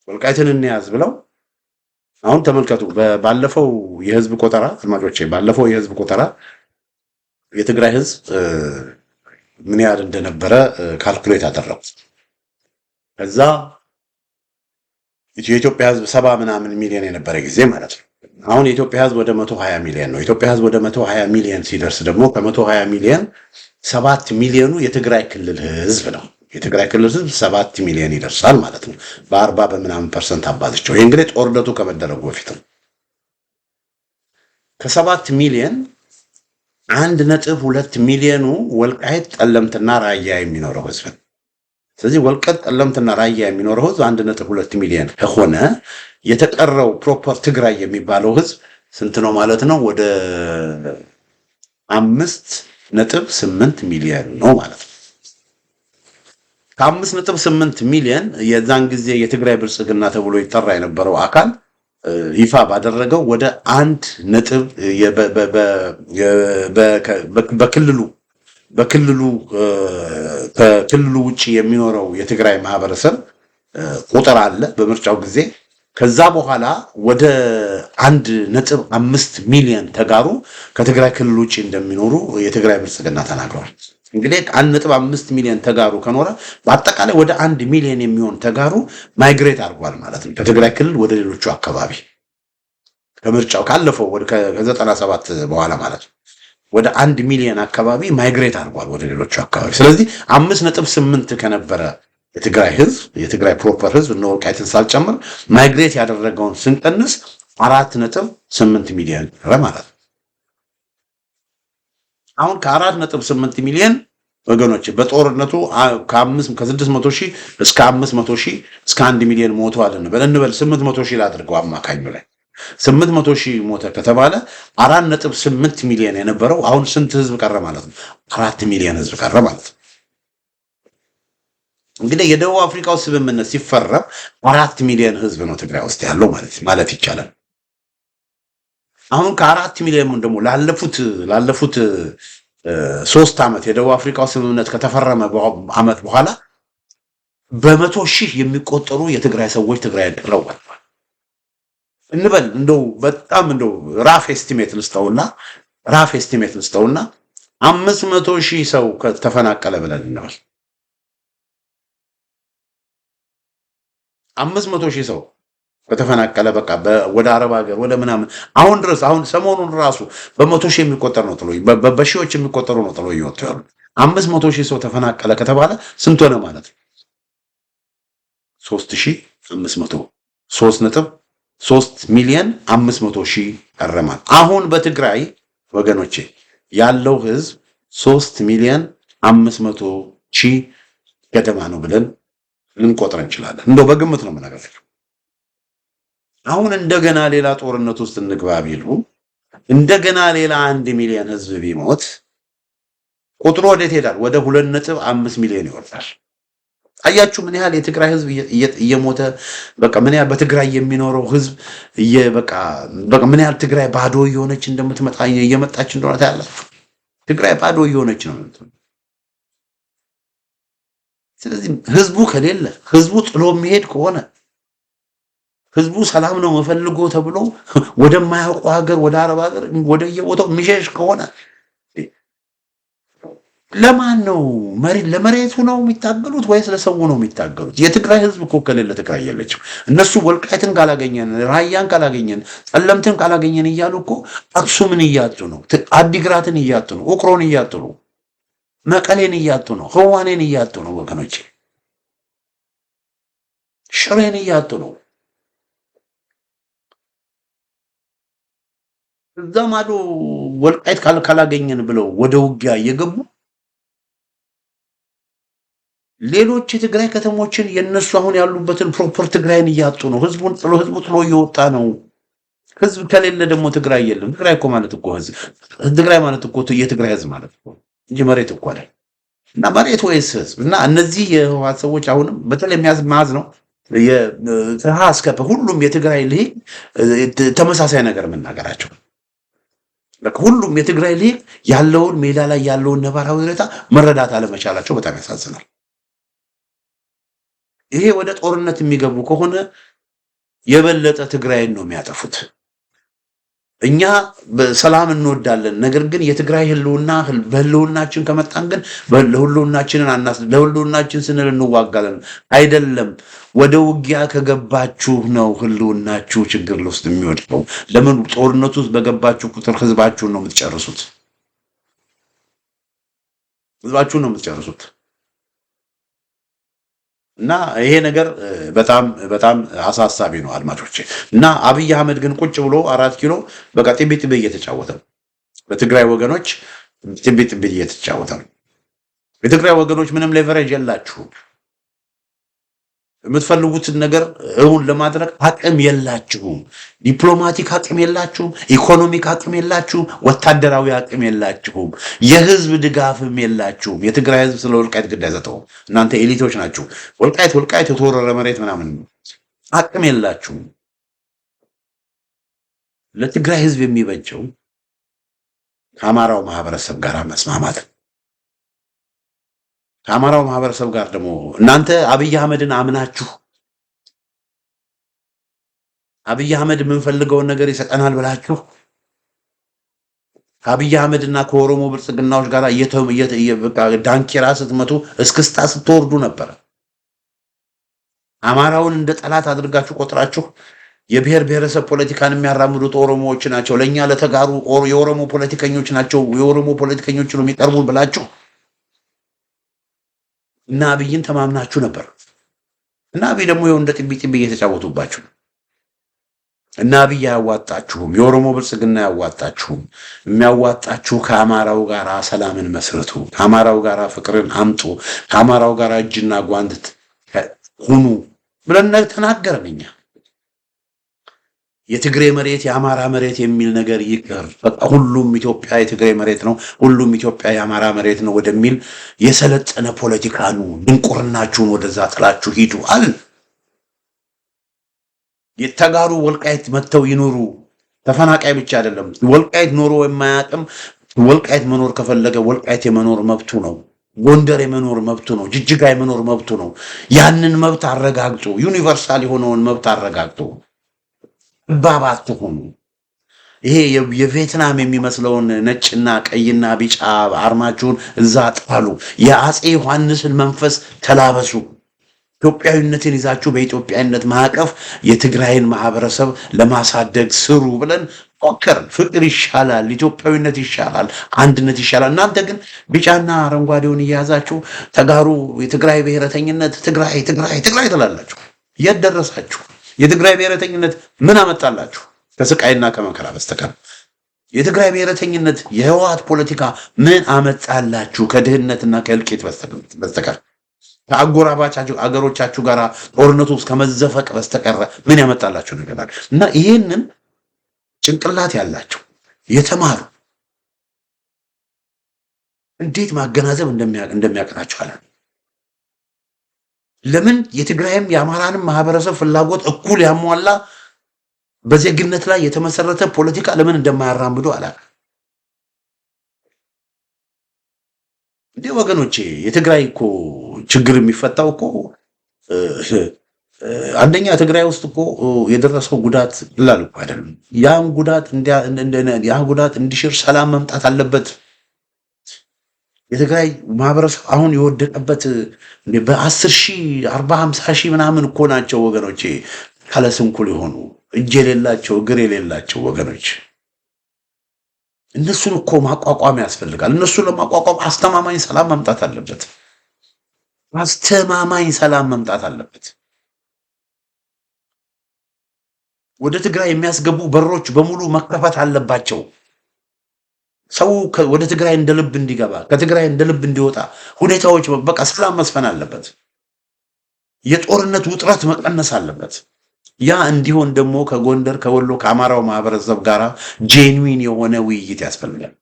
ወልቃይትን እንያዝ ብለው አሁን ተመልከቱ። ባለፈው የህዝብ ቆጠራ አድማጮቼ፣ ባለፈው የህዝብ ቆጠራ የትግራይ ህዝብ ምን ያህል እንደነበረ ካልኩሌት አደረኩት። ከዛ የኢትዮጵያ ህዝብ 70 ምናምን ሚሊዮን የነበረ ጊዜ ማለት ነው። አሁን የኢትዮጵያ ህዝብ ወደ 120 ሚሊዮን ነው። የኢትዮጵያ ህዝብ ወደ 120 ሚሊዮን ሲደርስ ደግሞ ከ120 ሚሊዮን 7 ሚሊዮኑ የትግራይ ክልል ህዝብ ነው። የትግራይ ክልል ህዝብ 7 ሚሊዮን ይደርሳል ማለት ነው። በ40 በምናምን ፐርሰንት አባዝቸው። ይሄ እንግዲህ ጦርነቱ ከመደረጉ በፊት ነው። ከ7 ሚሊዮን 1.2 ሚሊዮኑ ወልቃይት ጠለምትና ራያ የሚኖረው ህዝብ ነው። ስለዚህ ወልቃይት ጠለምትና ራያ የሚኖረው ህዝብ 1.2 ሚሊዮን ከሆነ የተቀረው ፕሮፐር ትግራይ የሚባለው ህዝብ ስንት ነው ማለት ነው? ወደ 5.8 ሚሊዮን ነው ማለት ነው። ከ5.8 ሚሊዮን የዛን ጊዜ የትግራይ ብልጽግና ተብሎ ይጠራ የነበረው አካል ይፋ ባደረገው ወደ 1 ነጥብ ከክልሉ ውጪ የሚኖረው የትግራይ ማህበረሰብ ቁጥር አለ በምርጫው ጊዜ። ከዛ በኋላ ወደ 1.5 ሚሊዮን ተጋሩ ከትግራይ ክልል ውጪ እንደሚኖሩ የትግራይ ብልጽግና ተናግረዋል። እንግዲህ 1.5 ሚሊዮን ተጋሩ ከኖረ በአጠቃላይ ወደ 1 ሚሊዮን የሚሆን ተጋሩ ማይግሬት አድርጓል ማለት ነው፣ ከትግራይ ክልል ወደ ሌሎቹ አካባቢ ከምርጫው ካለፈው ከ97 በኋላ ማለት ነው። ወደ 1 ሚሊዮን አካባቢ ማይግሬት አድርጓል ወደ ሌሎቹ አካባቢ። ስለዚህ 5.8 ከነበረ የትግራይ ህዝብ የትግራይ ፕሮፐር ህዝብ ነው ወልቃይትን ሳልጨምር ማይግሬት ያደረገውን ስንቀንስ 4.8 ሚሊዮን ማለት ነው። አሁን ከ4.8 ሚሊዮን ወገኖች በጦርነቱ ከ600 ሺህ እስከ 500 ሺህ እስከ 1 ሚሊዮን ሞተዋል እንበል 800 ሺህ ላድርገው አማካኙ ላይ 800 ሺህ ሞተ ከተባለ 4.8 ሚሊዮን የነበረው አሁን ስንት ህዝብ ቀረ ማለት ነው? 4 ሚሊዮን ህዝብ ቀረ ማለት ነው። እንግዲህ የደቡብ አፍሪካው ስምምነት ሲፈረም 4 ሚሊዮን ህዝብ ነው ትግራይ ውስጥ ያለው ማለት ይቻላል። አሁን ከ4 ሚሊዮን ደግሞ ላለፉት 3 ዓመት የደቡብ አፍሪካው ስምምነት ከተፈረመ ዓመት በኋላ በመቶ ሺህ የሚቆጠሩ የትግራይ ሰዎች ትግራይ ደረዋል እንበል። እንደው በጣም እንደው ራፍ ኤስቲሜት ልስጠውና 500 ሺህ ሰው ከተፈናቀለ ብለን እንበል 500 ሺህ ሰው ከተፈናቀለ በቃ ወደ አረብ ሀገር ወደ ምናምን አሁን ሰሞኑን ራሱ በመቶ ሺህ የሚቆጠር ነው ጥሎ በሺዎች የሚቆጠሩ ነው ጥሎ እየወጡ ያሉ 500 ሺህ ሰው ተፈናቀለ ከተባለ ስንት ሆነ ማለት ነው? 3500 3 ሚሊዮን 500 ሺህ ቀረማል። አሁን በትግራይ ወገኖቼ ያለው ህዝብ 3 ሚሊዮን 500 ሺህ ገደማ ነው ብለን ልንቆጥር እንችላለን። እንደው በግምት ነው የምነግራችሁ። አሁን እንደገና ሌላ ጦርነት ውስጥ እንግባ ቢሉ እንደገና ሌላ 1 ሚሊዮን ህዝብ ቢሞት ቁጥሩ ወዴት ይሄዳል? ወደ 2.5 ሚሊዮን ይወርዳል። አያችሁ ምን ያህል የትግራይ ህዝብ እየሞተ በቃ ምን ያህል በትግራይ የሚኖረው ህዝብ በቃ ምን ያህል ትግራይ ባዶ እየሆነች እንደምትመጣ እየመጣች እንደሆነ ታያላችሁ። ትግራይ ባዶ እየሆነች ነው። ስለዚህ ህዝቡ ከሌለ ህዝቡ ጥሎ የሚሄድ ከሆነ ህዝቡ ሰላም ነው መፈልጎ ተብሎ ወደማያውቁ ሀገር ወደ አረብ ሀገር ወደ የቦታው የሚሸሽ ከሆነ ለማን ነው ለመሬቱ ነው የሚታገሉት ወይስ ለሰው ነው የሚታገሉት? የትግራይ ህዝብ እኮ ከሌለ ትግራይ የለችም። እነሱ ወልቃይትን ካላገኘን፣ ራያን ካላገኘን፣ ጠለምትን ካላገኘን እያሉ እኮ አክሱምን እያጡ ነው፣ አዲግራትን እያጡ ነው፣ ውቅሮን እያጡ ነው፣ መቀሌን እያጡ ነው፣ ህዋኔን እያጡ ነው ወገኖቼ፣ ሽሬን እያጡ ነው። እዛ ማዶ ወልቃይት ካላገኘን ብለው ወደ ውጊያ እየገቡ ሌሎች የትግራይ ከተሞችን የነሱ አሁን ያሉበትን ፕሮፐር ትግራይን እያጡ ነው። ህዝቡ ጥሎ እየወጣ ነው። ህዝብ ከሌለ ደግሞ ትግራይ የለም። ትግራይ እኮ ማለት እኮ ህዝብ ትግራይ ማለት እኮ የትግራይ ህዝብ ማለት ነው። እንጂ መሬት እኮ አይደል። እና መሬት ወይስ ህዝብ? እና እነዚህ የህወሓት ሰዎች አሁንም በተለይ የሚያዝማዝ ነው ከሀ እስከ ፐ ሁሉም የትግራይ ልሂቅ ተመሳሳይ ነገር መናገራቸው በቃ ሁሉም የትግራይ ልሂቅ ያለውን ሜዳ ላይ ያለውን ነባራዊ ሁኔታ መረዳት አለመቻላቸው በጣም ያሳዝናል። ይሄ ወደ ጦርነት የሚገቡ ከሆነ የበለጠ ትግራይን ነው የሚያጠፉት። እኛ በሰላም እንወዳለን፣ ነገር ግን የትግራይ ህልውና በህልውናችን ከመጣን ግን ለህልውናችን ስንል እንዋጋለን። አይደለም ወደ ውጊያ ከገባችሁ ነው ህልውናችሁ ችግር ውስጥ የሚወድቀው። ለምን ጦርነቱ ውስጥ በገባችሁ ቁጥር ህዝባችሁን ነው የምትጨርሱት። ህዝባችሁን ነው የምትጨርሱት። እና ይሄ ነገር በጣም በጣም አሳሳቢ ነው አድማጮቼ። እና አብይ አህመድ ግን ቁጭ ብሎ 4 ኪሎ በቃ ጥቤ ጥቤ እየተጫወተ ነው። በትግራይ ወገኖች ጥቤ ጥቤ እየተጫወተ ነው። የትግራይ ወገኖች ምንም ሌቨሬጅ የላችሁም። የምትፈልጉትን ነገር እውን ለማድረግ አቅም የላችሁም። ዲፕሎማቲክ አቅም የላችሁም። ኢኮኖሚክ አቅም የላችሁም። ወታደራዊ አቅም የላችሁም። የህዝብ ድጋፍም የላችሁም። የትግራይ ህዝብ ስለ ወልቃይት ግድ አይሰጠውም። እናንተ ኤሊቶች ናችሁ። ወልቃይት የተወረረ መሬት ምናምን አቅም የላችሁም። ለትግራይ ህዝብ የሚበጀው ከአማራው ማህበረሰብ ጋር መስማማት ነው። ከአማራው ማህበረሰብ ጋር ደግሞ እናንተ አብይ አህመድን አምናችሁ አብይ አህመድ የምንፈልገውን ነገር ይሰጠናል ብላችሁ ከአብይ አህመድና ከኦሮሞ ብልጽግናዎች ጋር ዳንኪራ ስትመቱ እስክስታ ስትወርዱ ነበር። አማራውን እንደ ጠላት አድርጋችሁ ቆጥራችሁ የብሔር ብሔረሰብ ፖለቲካን የሚያራምዱት ኦሮሞዎች ናቸው፣ ለኛ ለተጋሩ የኦሮሞ ፖለቲከኞች ናቸው፣ የኦሮሞ ፖለቲከኞች ነው የሚቀርቡ ብላችሁ እና አብይን ተማምናችሁ ነበር። እና አብይ ደግሞ ይኸው እንደ ጥቢ ጥቢ እየተጫወቱባችሁ። እና አብይ አያዋጣችሁም፣ የኦሮሞ ብልጽግና አያዋጣችሁም። የሚያዋጣችሁ ከአማራው ጋር ሰላምን መስርቱ፣ ከአማራው ጋር ፍቅርን አምጡ፣ ከአማራው ጋር እጅና ጓንት ሁኑ ብለን ተናገርን እኛ። የትግሬ መሬት የአማራ መሬት የሚል ነገር ይቅር፣ በቃ ሁሉም ኢትዮጵያ የትግሬ መሬት ነው፣ ሁሉም ኢትዮጵያ የአማራ መሬት ነው ወደሚል የሰለጠነ ፖለቲካ ነው። ድንቁርናችሁን ወደዛ ጥላችሁ ሂዱ አልን። የተጋሩ ወልቃይት መጥተው ይኖሩ። ተፈናቃይ ብቻ አይደለም፣ ወልቃይት ኖሮ የማያውቅም ወልቃይት መኖር ከፈለገ ወልቃይት የመኖር መብቱ ነው። ጎንደር የመኖር መብቱ ነው። ጅጅጋ የመኖር መብቱ ነው። ያንን መብት አረጋግጡ። ዩኒቨርሳል የሆነውን መብት አረጋግጡ። ባባት ሆኑ። ይሄ የቪየትናም የሚመስለውን ነጭና ቀይና ቢጫ አርማችሁን እዛ ጣሉ። የአፄ ዮሐንስን መንፈስ ተላበሱ። ኢትዮጵያዊነትን ይዛችሁ በኢትዮጵያዊነት ማዕቀፍ የትግራይን ማህበረሰብ ለማሳደግ ስሩ ብለን ሞከርን። ፍቅር ይሻላል፣ ኢትዮጵያዊነት ይሻላል፣ አንድነት ይሻላል። እናንተ ግን ቢጫና አረንጓዴውን እየያዛችሁ ተጋሩ የትግራይ ብሔረተኝነት ትግራይ ትግራይ ትግራይ ትላላችሁ። የት ደረሳችሁ? የትግራይ ብሔረተኝነት ምን አመጣላችሁ? ከስቃይና ከመከራ በስተቀር የትግራይ ብሔረተኝነት የህወሓት ፖለቲካ ምን አመጣላችሁ? ከድህነትና ከእልቂት በስተቀር ከአጎራባች አገሮቻችሁ ጋር ጦርነቱ ውስጥ ከመዘፈቅ በስተቀር ምን ያመጣላችሁ ነገር አለ? እና ይሄንን ጭንቅላት ያላቸው የተማሩ እንዴት ማገናዘብ እንደሚያቀናቸው አለ። ለምን የትግራይም የአማራንም ማህበረሰብ ፍላጎት እኩል ያሟላ በዜግነት ላይ የተመሰረተ ፖለቲካ ለምን እንደማያራምዱ አላውቅም። እንዴ ወገኖቼ፣ የትግራይ እኮ ችግር የሚፈታው እኮ አንደኛ ትግራይ ውስጥ እኮ የደረሰው ጉዳት ቀላል እኮ አይደለም። ያን ጉዳት እንዲሽር ሰላም መምጣት አለበት። የትግራይ ማህበረሰብ አሁን የወደቀበት በ10,000 40,000 ምናምን እኮ ናቸው ወገኖቼ፣ ካለስንኩል የሆኑ እጅ የሌላቸው እግር የሌላቸው ወገኖች። እነሱን እኮ ማቋቋም ያስፈልጋል። እነሱን ለማቋቋም አስተማማኝ ሰላም መምጣት አለበት። አስተማማኝ ሰላም መምጣት አለበት። ወደ ትግራይ የሚያስገቡ በሮች በሙሉ መከፈት አለባቸው። ሰው ወደ ትግራይ እንደ ልብ እንዲገባ ከትግራይ እንደ ልብ እንዲወጣ ሁኔታዎች በቃ ሰላም መስፈን አለበት። የጦርነት ውጥረት መቀነስ አለበት። ያ እንዲሆን ደግሞ ከጎንደር ከወሎ ከአማራው ማህበረሰብ ጋር ጄንዊን የሆነ ውይይት ያስፈልጋል።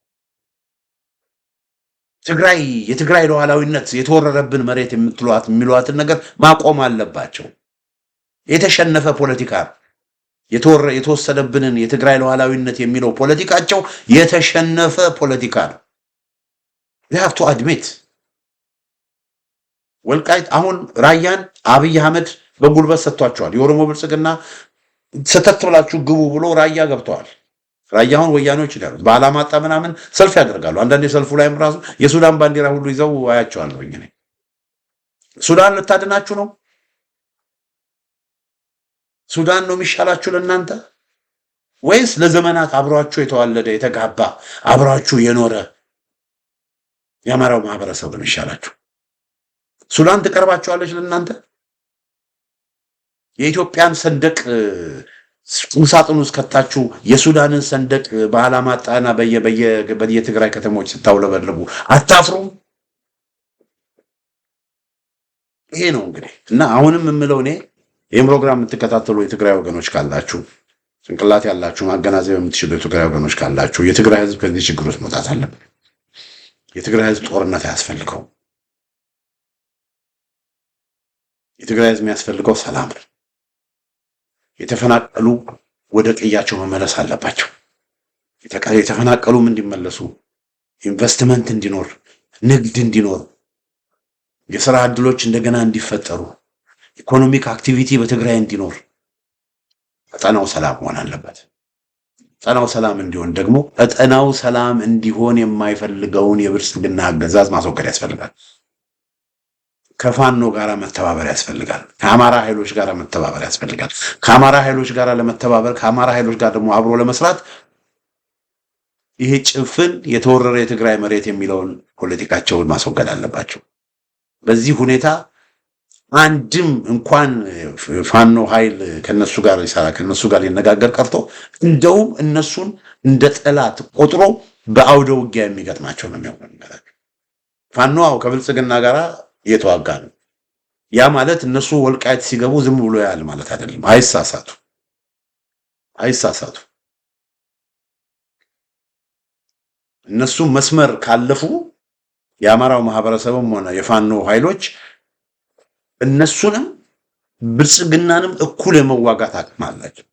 ትግራይ የትግራይ ሉዓላዊነት የተወረረብን መሬት የሚሏትን ነገር ማቆም አለባቸው። የተሸነፈ ፖለቲካ የተወሰደብንን የትግራይ ሉዓላዊነት የሚለው ፖለቲካቸው የተሸነፈ ፖለቲካ ነው። they have to admit ወልቃይት አሁን ራያን አብይ አህመድ በጉልበት ሰጥቷቸዋል። የኦሮሞ ብልጽግና ሰተት ብላችሁ ግቡ ብሎ ራያ ገብተዋል። ራያውን ወያኔዎች ይላሉ ባላማጣ ምናምን ሰልፍ ያደርጋሉ። አንዳንድ የሰልፉ ላይም ራሱ የሱዳን ባንዲራ ሁሉ ይዘው አያቸዋለሁ። እኔ ሱዳን ልታድናችሁ ነው? ሱዳን ነው የሚሻላችሁ ለእናንተ ወይስ ለዘመናት አብሯችሁ የተዋለደ የተጋባ አብሯችሁ የኖረ የአማራው ማህበረሰብ ነው የሚሻላችሁ? ሱዳን ትቀርባችኋለች ለእናንተ? የኢትዮጵያን ሰንደቅ ቁምሳጥን ውስጥ ከታችሁ የሱዳንን ሰንደቅ በአላማጣና በየትግራይ ከተሞች ስታውለበልቡ አታፍሩም? ይሄ ነው እንግዲህ እና አሁንም የምለው እኔ ይህም ፕሮግራም የምትከታተሉ የትግራይ ወገኖች ካላችሁ፣ ጭንቅላት ያላችሁ፣ ማገናዘብ የምትችሉ የትግራይ ወገኖች ካላችሁ የትግራይ ህዝብ ከዚህ ችግር ውስጥ መውጣት አለበት። የትግራይ ህዝብ ጦርነት አያስፈልገው። የትግራይ ህዝብ የሚያስፈልገው ሰላም ነው። የተፈናቀሉ ወደ ቀያቸው መመለስ አለባቸው። የተፈናቀሉም እንዲመለሱ፣ ኢንቨስትመንት እንዲኖር፣ ንግድ እንዲኖር፣ የሥራ ዕድሎች እንደገና እንዲፈጠሩ፣ ኢኮኖሚክ አክቲቪቲ በትግራይ እንዲኖር ቀጠናው ሰላም መሆን አለበት። ቀጠናው ሰላም እንዲሆን ደግሞ ቀጠናው ሰላም እንዲሆን የማይፈልገውን የብልጽግና አገዛዝ ማስወገድ ያስፈልጋል። ከፋኖ ጋር መተባበር ያስፈልጋል። ከአማራ ኃይሎች ጋር መተባበር ያስፈልጋል። ከአማራ ኃይሎች ጋር ለመተባበር ከአማራ ኃይሎች ጋር ደግሞ አብሮ ለመስራት ይሄ ጭፍን የተወረረ የትግራይ መሬት የሚለውን ፖለቲካቸውን ማስወገድ አለባቸው። በዚህ ሁኔታ አንድም እንኳን ፋኖ ኃይል ከነሱ ጋር ይሰራ ከነሱ ጋር ሊነጋገር ቀርቶ እንደውም እነሱን እንደ ጠላት ቆጥሮ በአውደ ውጊያ የሚገጥማቸው ነው የሚሆነው። ፋኖ ከብልጽግና ጋር እየተዋጋ ነው። ያ ማለት እነሱ ወልቃይት ሲገቡ ዝም ብሎ ያል ማለት አይደለም። አይሳሳቱ። እነሱ መስመር ካለፉ የአማራው ማህበረሰብም ሆነ የፋኖ ኃይሎች እነሱንም ብልጽግናንም እኩል የመዋጋት አቅም አላቸው።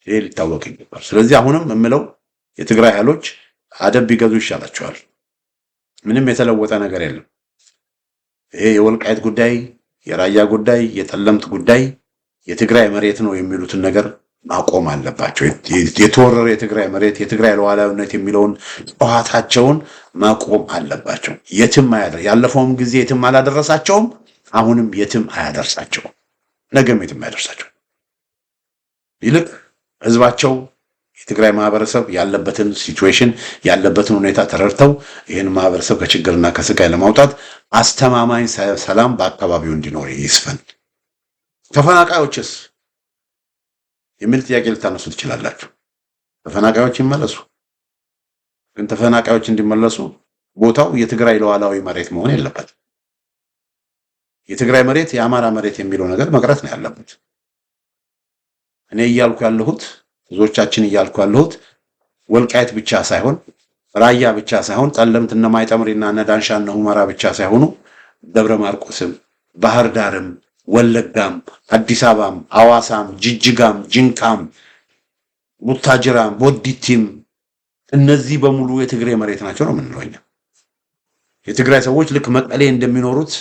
ይሄ ሊታወቅ ይገባል። ስለዚህ አሁንም የምለው የትግራይ ኃይሎች አደብ ቢገዙ ይሻላቸዋል። ምንም የተለወጠ ነገር የለም። ይሄ የወልቃይት ጉዳይ፣ የራያ ጉዳይ፣ የጠለምት ጉዳይ የትግራይ መሬት ነው የሚሉትን ነገር ማቆም አለባቸው። የተወረረ የትግራይ መሬት የትግራይ ሉዓላዊነት የሚለውን ጨዋታቸውን ማቆም አለባቸው። የትም ያለፈውም ጊዜ የትም አላደረሳቸውም። አሁንም የትም አያደርሳቸውም። ነገም የትም አያደርሳቸውም። ይልቅ ህዝባቸው የትግራይ ማህበረሰብ ያለበትን ሲቹዌሽን ያለበትን ሁኔታ ተረድተው ይህን ማህበረሰብ ከችግርና ከስቃይ ለማውጣት አስተማማኝ ሰላም በአካባቢው እንዲኖር ይስፈን። ተፈናቃዮችስ የሚል ጥያቄ ልታነሱ ትችላላችሁ። ተፈናቃዮች ይመለሱ። ግን ተፈናቃዮች እንዲመለሱ ቦታው የትግራይ ሉዓላዊ መሬት መሆን የለበትም። የትግራይ መሬት የአማራ መሬት የሚለው ነገር መቅረት ነው ያለበት። እኔ እያልኩ ያለሁት ብዙዎቻችን እያልኩ ያለሁት ወልቃይት ብቻ ሳይሆን ራያ ብቻ ሳይሆን ጠለምት እነ ማይጠምሪና እነ ዳንሻ እነ ሁመራ ብቻ ሳይሆኑ ደብረ ማርቆስም፣ ባህር ዳርም፣ ወለጋም፣ አዲስ አበባም፣ ሐዋሳም፣ ጅጅጋም፣ ጅንካም፣ ቡታጅራም፣ ቦዲቲም እነዚህ በሙሉ የትግራይ መሬት ናቸው ነው የምንለው እኛ። የትግራይ ሰዎች ልክ መቀሌ እንደሚኖሩት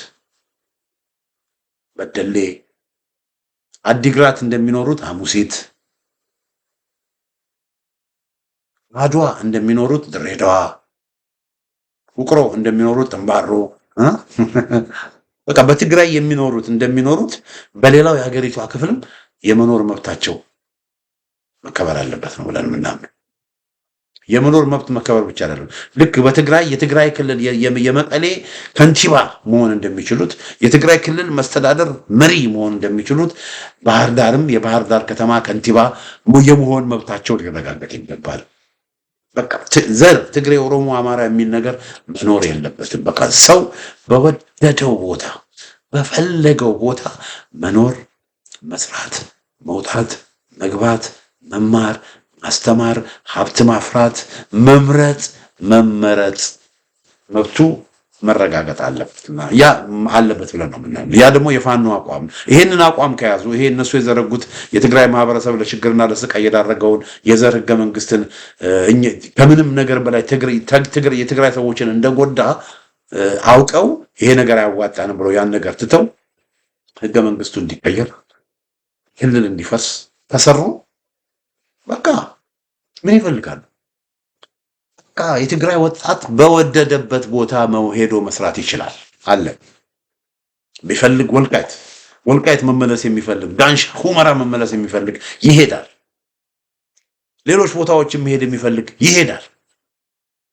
በደሌ፣ አዲግራት እንደሚኖሩት ሐሙሲት፣ አድዋ እንደሚኖሩት ድሬዳዋ፣ ውቅሮ እንደሚኖሩት ጥንባሮ በቃ በትግራይ የሚኖሩት እንደሚኖሩት በሌላው የሀገሪቷ ክፍልም የመኖር መብታቸው መከበር አለበት ነው ብለን ምናምን። የመኖር መብት መከበር ብቻ አይደለም። ልክ በትግራይ የትግራይ ክልል የመቀሌ ከንቲባ መሆን እንደሚችሉት የትግራይ ክልል መስተዳደር መሪ መሆን እንደሚችሉት ባህር ዳርም የባህር ዳር ከተማ ከንቲባ የመሆን መብታቸው ሊረጋገጥ ይገባል። በቃ ዘር ትግሬ፣ ኦሮሞ፣ አማራ የሚል ነገር መኖር የለበትም። በቃ ሰው በወደደው ቦታ በፈለገው ቦታ መኖር፣ መስራት፣ መውጣት፣ መግባት፣ መማር፣ ማስተማር፣ ሀብት ማፍራት፣ መምረጥ፣ መመረጥ መብቱ መረጋገጥ አለበትና ያ አለበት ብለን ነው የምናየው። ያ ደግሞ የፋኖ አቋም። ይሄንን አቋም ከያዙ ይሄ እነሱ የዘረጉት የትግራይ ማህበረሰብ ለችግርና ለስቃይ የዳረገውን የዘር ህገ መንግስትን ከምንም ነገር በላይ የትግራይ ሰዎችን እንደጎዳ አውቀው ይሄ ነገር አያዋጣንም ብለው ያን ነገር ትተው ህገ መንግስቱ እንዲቀየር ክልል እንዲፈርስ ተሰሩ። በቃ ምን ይፈልጋሉ? በቃ የትግራይ ወጣት በወደደበት ቦታ ሄዶ መስራት ይችላል አለ። ቢፈልግ ወልቃይት መመለስ የሚፈልግ ዳንሻ ሁመራ መመለስ የሚፈልግ ይሄዳል። ሌሎች ቦታዎችን መሄድ የሚፈልግ ይሄዳል።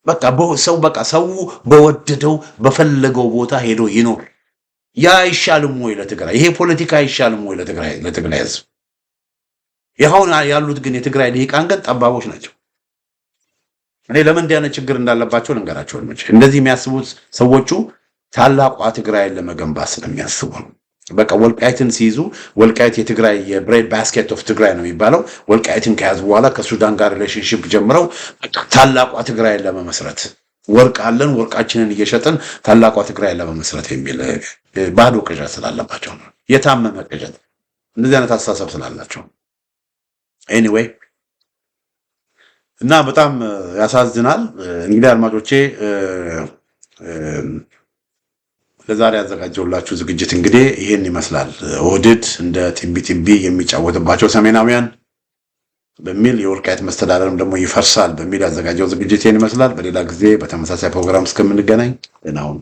በቃ ሰው በወደደው በፈለገው ቦታ ሄዶ ይኖር። ያ አይሻልም ወይ ለትግራይ? ይሄ ፖለቲካ አይሻልም ወይ ለትግራይ ህዝብ? ይሁን ያሉት ግን የትግራይ ልሂቃን ግን ጠባቦች ናቸው። እኔ ለምን እንዲህ አይነት ችግር እንዳለባቸው ልንገራቸው። እንደዚህ የሚያስቡት ሰዎቹ ታላቋ ትግራይን ለመገንባት ስለሚያስቡ ነው። በቃ ወልቃይትን ሲይዙ ወልቃይት የትግራይ የብሬድ ባስኬት ኦፍ ትግራይ ነው የሚባለው። ወልቃይትን ከያዙ በኋላ ከሱዳን ጋር ሪሌሽንሺፕ ጀምረው ታላቋ ትግራይን ለመመስረት ወርቅ አለን፣ ወርቃችንን እየሸጥን ታላቋ ትግራይን ለመመስረት የሚል ባዶ ቅዠት ስላለባቸው ነው። የታመመ ቅዠት፣ እንደዚህ አይነት አስተሳሰብ ስላላቸው ኤኒዌይ እና በጣም ያሳዝናል። እንግዲህ አድማጮቼ ለዛሬ ያዘጋጀውላችሁ ዝግጅት እንግዲህ ይህን ይመስላል። ኦህዴድ እንደ ጢቢ የሚጫወትባቸው ሰሜናውያን በሚል የወልቃይት መስተዳደርም ደግሞ ይፈርሳል በሚል ያዘጋጀው ዝግጅት ይህን ይመስላል። በሌላ ጊዜ በተመሳሳይ ፕሮግራም እስከምንገናኝ ደህና ሁኑ።